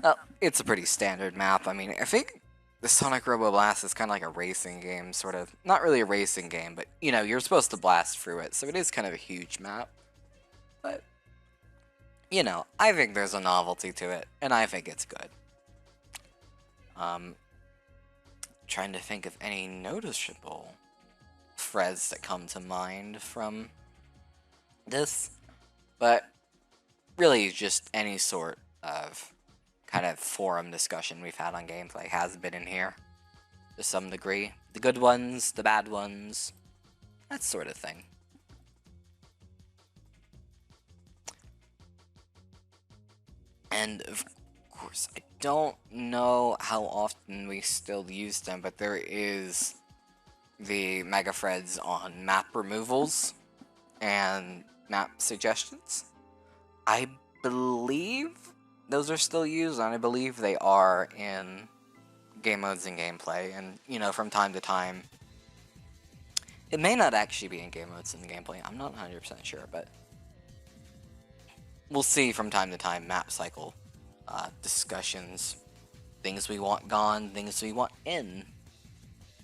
Well, it's a pretty standard map. I mean, I think the Sonic Roboblast is kind of like a racing game, sort of. Not really a racing game, but, you're supposed to blast through it, so it is kind of a huge map. But, I think there's a novelty to it, and I think it's good. Trying to think of any noticeable threads that come to mind from this, but really just any sort of kind of forum discussion we've had on gameplay has been in here to some degree. The good ones, the bad ones, that sort of thing. And of course, I don't know how often we still use them, but there is the mega threads on map removals and map suggestions. I believe those are still used, and I believe they are in game modes and gameplay, and, you know, from time to time. It may not actually be in game modes and gameplay, I'm not 100% sure, but we'll see from time to time map cycle discussions, things we want gone, things we want in.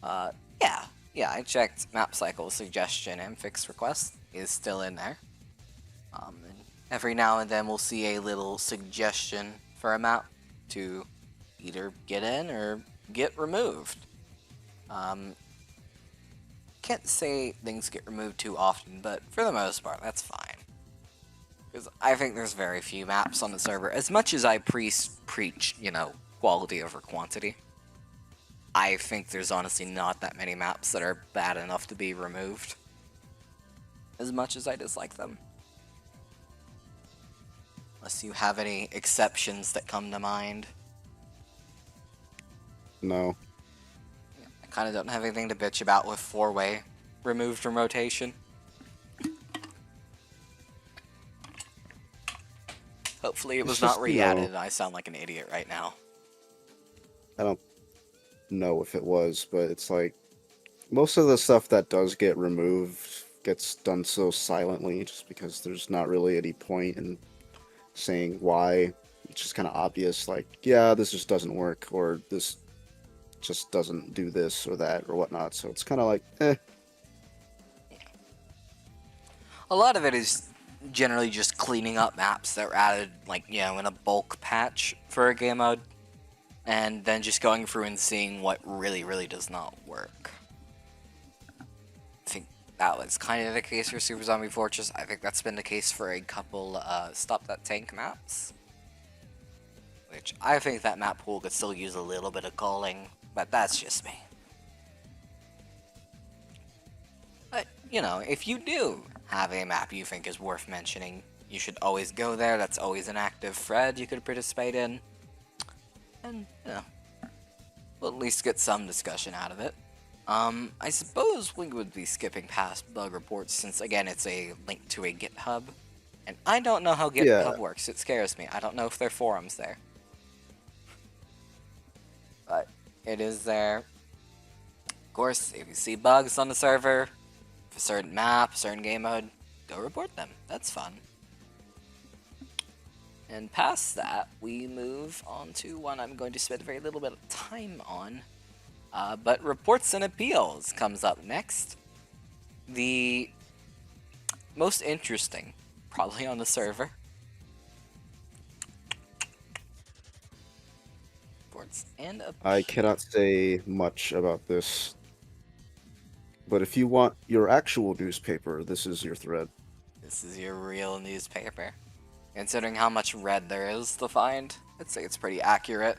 Yeah, I checked map cycle suggestion and fix request is still in there. And every now and then we'll see a little suggestion for a map to either get in or get removed. Can't say things get removed too often, but for the most part, that's fine. Because I think there's very few maps on the server. As much as I preach, you know, quality over quantity, I think there's honestly not that many maps that are bad enough to be removed. As much as I dislike them. Unless you have any exceptions that come to mind.
No.
I kind of don't have anything to bitch about with 4-way removed from rotation. Hopefully it was not re-added and I sound like an idiot right now.
I don't know if it was, but it's like most of the stuff that does get removed gets done so silently just because there's not really any point in saying why. It's just kind of obvious, like, yeah, this just doesn't work, or this just doesn't do this or that or whatnot, so it's kind of like, eh.
A lot of it is generally just cleaning up maps that were added, like, you know, in a bulk patch for a game mode, and then just going through and seeing what really does not work. I think that was kind of the case for Super Zombie Fortress. I think that's been the case for a couple Stop That Tank maps, which I think that map pool could still use a little bit of culling, but that's just me. But, you know, if you do have a map you think is worth mentioning, you should always go there. That's always an active thread you could participate in. And, you know, we'll at least get some discussion out of it. I suppose we would be skipping past bug reports since, again, it's a link to a GitHub. And I don't know how GitHub works. It scares me. I don't know if there are forums there. But it is there. Of course, if you see bugs on the server, a certain map, certain game mode, go report them. That's fun. And past that, we move on to one I'm going to spend very little bit of time on. But reports and appeals comes up next. The most interesting, probably on the server. Reports and appeals.
I cannot say much about this. But if you want your actual newspaper, this is your thread.
This is your real newspaper. Considering how much red there is to find, I'd say it's pretty accurate.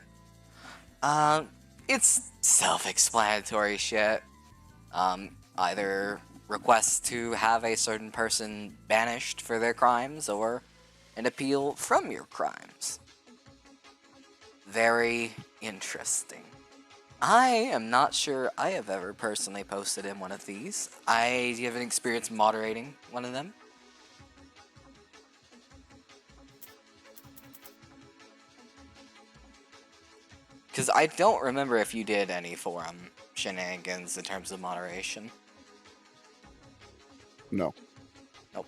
It's self-explanatory shit. Either requests to have a certain person banished for their crimes, or an appeal from your crimes. Very interesting. I am not sure I have ever personally posted in one of these. I haven't experienced moderating one of them. Because I don't remember if you did any forum shenanigans in terms of moderation.
No.
Nope.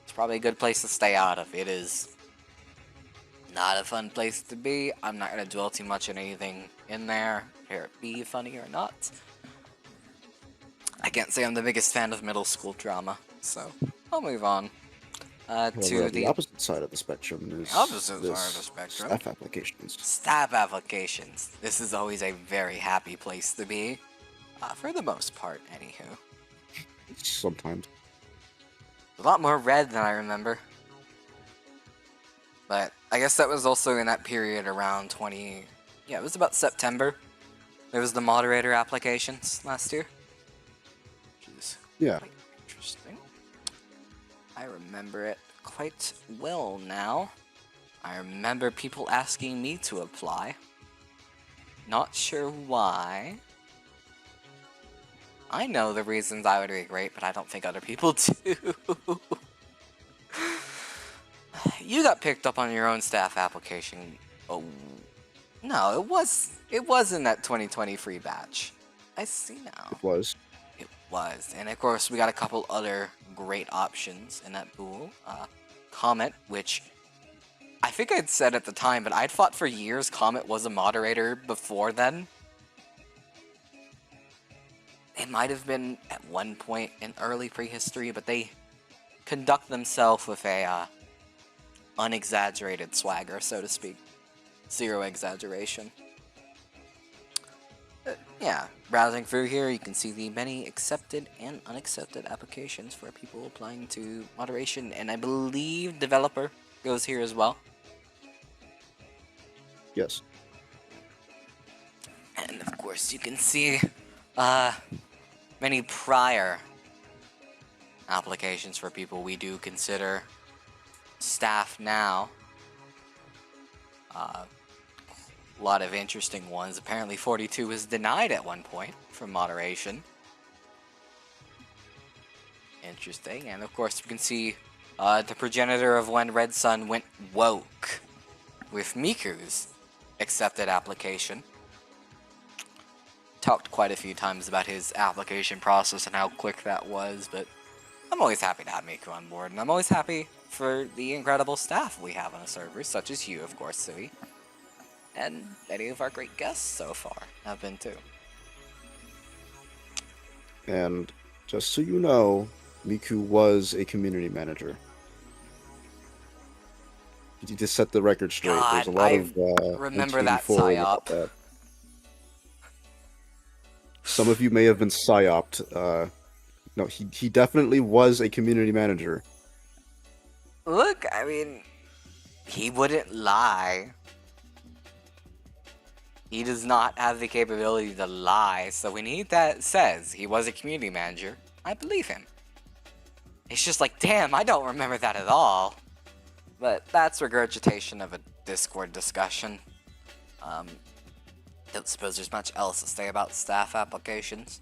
It's probably a good place to stay out of. It is not a fun place to be. I'm not going to dwell too much on anything in there, here it be funny or not. I can't say I'm the biggest fan of middle school drama, so I'll move on. To
the opposite side of the spectrum is staff applications.
Staff applications. This is always a very happy place to be, for the most part, anywho.
Sometimes.
A lot more red than I remember. But I guess that was also in that period around it was about September. There was the moderator applications last year. Which is quite interesting. I remember it quite well now. I remember people asking me to apply. Not sure why. I know the reasons I would be great, but I don't think other people do. you got picked up on your own staff application. Oh, no, it was in that 2020 free batch. I see now.
It was.
It was, and of course we got a couple other great options in that pool. Comet, which I think I'd said at the time, but I'd thought for years Comet was a moderator before then. It might have been at one point in early prehistory, but they conduct themselves with a unexaggerated swagger, so to speak. Zero exaggeration. Yeah, browsing through here, you can see the many accepted and unaccepted applications for people applying to moderation, and I believe developer goes here as well.
Yes.
And of course, you can see many prior applications for people we do consider staff now. A lot of interesting ones. Apparently 42 was denied at one point for moderation. Interesting. And of course we can see the progenitor of when Redsun went woke with Miku's accepted application. Talked quite a few times about his application process and how quick that was, but I'm always happy to have Miku on board, and I'm always happy for the incredible staff we have on the server, such as you, of course, Sui. And many of our great guests so far have been too.
And just so you know, Miku was a community manager. You need to set the record straight.
God,
There's a lot of
remember that
anti-forward about
psyop.
that. Some of you may have been psyoped. No, he definitely was a community manager.
Look, I mean, he wouldn't lie. He does not have the capability to lie, so when he says he was a community manager, I believe him. It's just like, damn, I don't remember that at all. But that's regurgitation of a Discord discussion. Don't suppose there's much else to say about staff applications.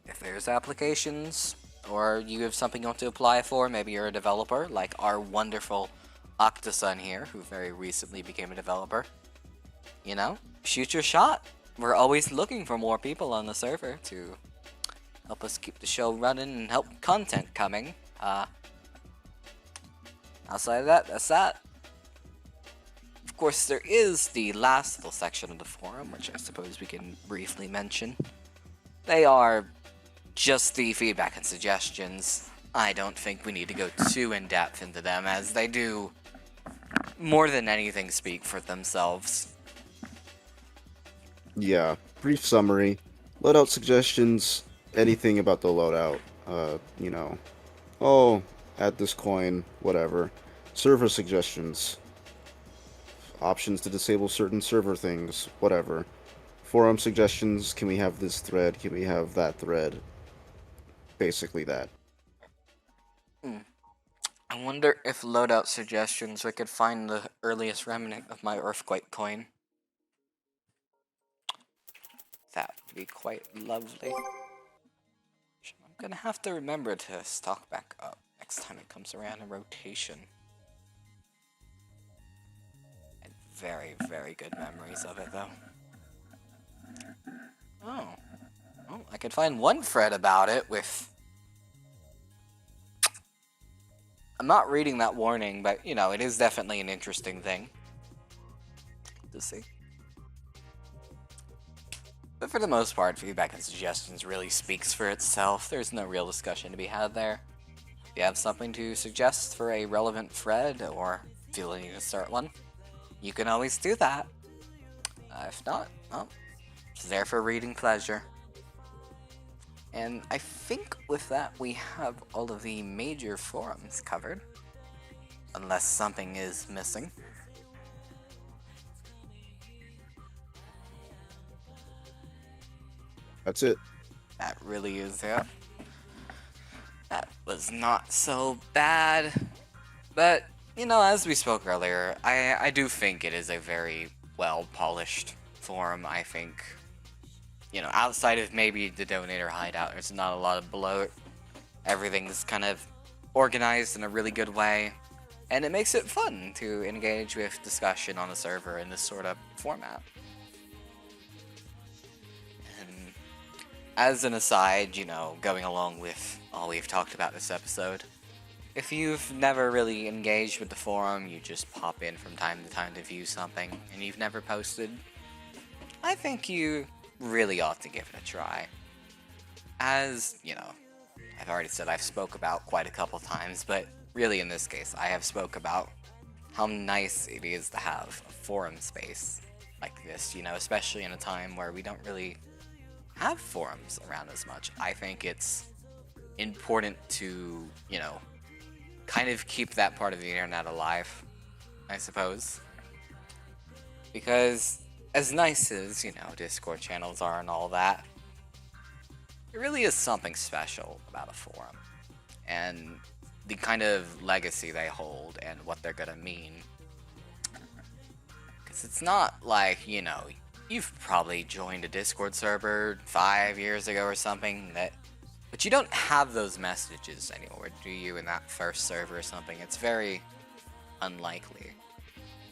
If there's applications, or you have something you want to apply for, maybe you're a developer, like our wonderful Octosun here, who very recently became a developer. You know, shoot your shot. We're always looking for more people on the server to help us keep the show running and help content coming. Outside of that, that's that. Of course, there is the last little section of the forum, which I suppose we can briefly mention. They are just the feedback and suggestions. I don't think we need to go too in-depth into them, as they do, more than anything, speak for themselves.
Yeah, brief summary. Loadout suggestions, anything about the loadout. You know, oh, add this coin, whatever. Server suggestions. Options to disable certain server things, whatever. Forum suggestions, can we have this thread, can we have that thread? Basically that.
I wonder if loadout suggestions, I could find the earliest remnant of my Earthquake coin. That would be quite lovely. I'm gonna have to remember to stock back up next time it comes around in rotation. And very, very good memories of it, though. Oh. Oh, I could find one thread about it with... I'm not reading that warning, but, you know, it is definitely an interesting thing to see. But for the most part, feedback and suggestions really speaks for itself. There's no real discussion to be had there. If you have something to suggest for a relevant thread, or feel you need to start one, you can always do that. If not, well, it's there for reading pleasure. And I think with that, we have all of the major forums covered. Unless something is missing.
That's it.
That really is it. That was not so bad. But, you know, as we spoke earlier, I do think it is a very well-polished forum. I think, you know, outside of maybe the donator hideout, there's not a lot of bloat. Everything's kind of organized in a really good way. and it makes it fun to engage with discussion on a server in this sort of format. And as an aside, going along with all we've talked about this episode, if you've never really engaged with the forum, you just pop in from time to time to view something, and you've never posted, I think you really ought to give it a try. As, I've already said I've spoke about quite a couple times, but really in this case, I have spoke about how nice it is to have a forum space like this, especially in a time where we don't really have forums around as much. I think it's important to, kind of keep that part of the internet alive, I suppose. Because as nice as, Discord channels are and all that, there really is something special about a forum. And the kind of legacy they hold and what they're gonna mean. Because it's not like, you've probably joined a Discord server 5 years ago or something, but you don't have those messages anymore, do you, in that first server or something? It's very unlikely.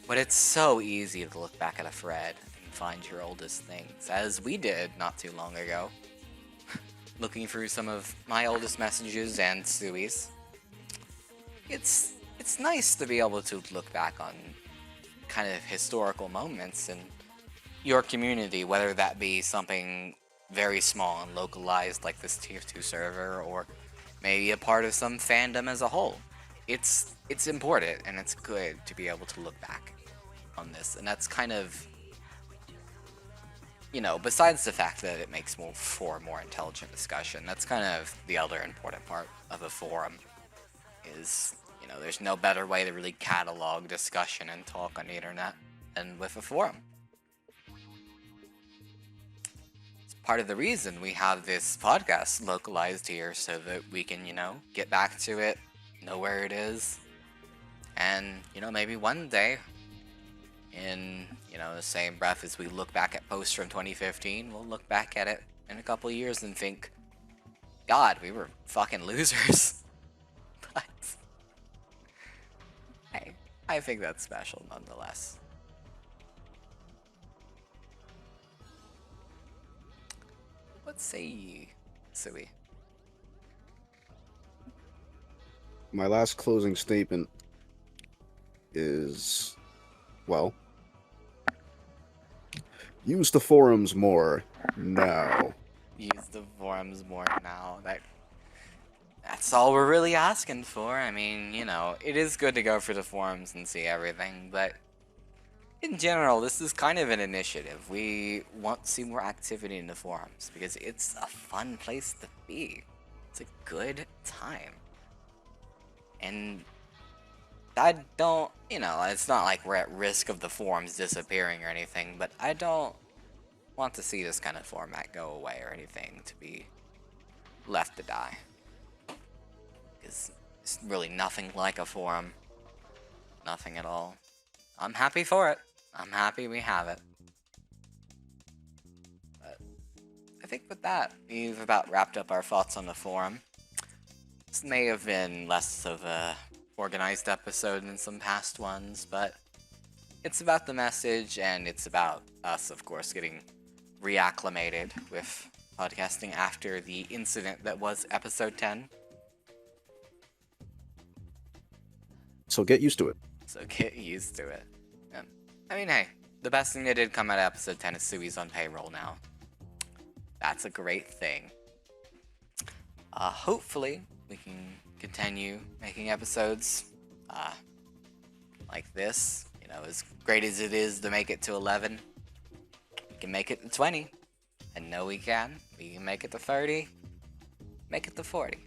But it's so easy to look back at a thread and find your oldest things, as we did not too long ago. Looking through some of my oldest messages and Sui's. It's nice to be able to look back on kind of historical moments in your community, whether that be something very small and localized like this tier 2 server, or maybe a part of some fandom as a whole. It's important, and it's good to be able to look back on this, and that's kind of, besides the fact that it makes for more intelligent discussion, that's kind of the other important part of a forum, is, there's no better way to really catalog discussion and talk on the internet than with a forum. Part of the reason we have this podcast localized here, so that we can, get back to it, know where it is, and, maybe one day, in, the same breath as we look back at posts from 2015, we'll look back at it in a couple years and think, God, we were fucking losers. But, hey, I think that's special nonetheless. What say ye, Sui?
My last closing statement is, well, use the forums more now.
Use the forums more now. That's all we're really asking for. I mean, it is good to go for the forums and see everything, but in general, this is kind of an initiative. We want to see more activity in the forums because it's a fun place to be. It's a good time. And I don't, it's not like we're at risk of the forums disappearing or anything, but I don't want to see this kind of format go away or anything to be left to die. Because it's really nothing like a forum. Nothing at all. I'm happy for it. I'm happy we have it. But I think with that, we've about wrapped up our thoughts on the forum. This may have been less of a organized episode than some past ones, but it's about the message, and it's about us, of course, getting reacclimated with podcasting after the incident that was episode 10.
So get used to it.
So get used to it. I mean, hey, the best thing that did come out of episode 10 is Sui's on payroll now. That's a great thing. Hopefully, we can continue making episodes like this. As great as it is to make it to 11, we can make it to 20. And no, we can. We can make it to 30. Make it to 40.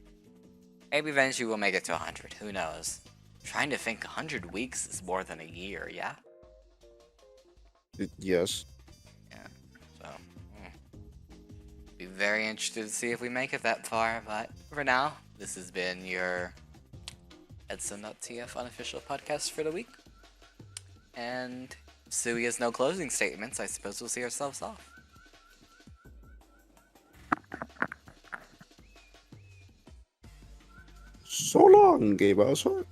Maybe eventually we'll make it to 100. Who knows? Trying to think 100 weeks is more than a year, yeah?
Yes.
Yeah, so be very interested to see if we make it that far, but for now, this has been your Redsun.tf unofficial podcast for the week. And Sui has no closing statements. I suppose we'll see ourselves off.
So long, Gay Bowser.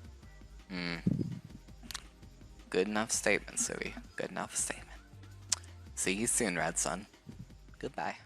Good enough statement, Sui. Good enough statement. See you soon, Redsun. Goodbye.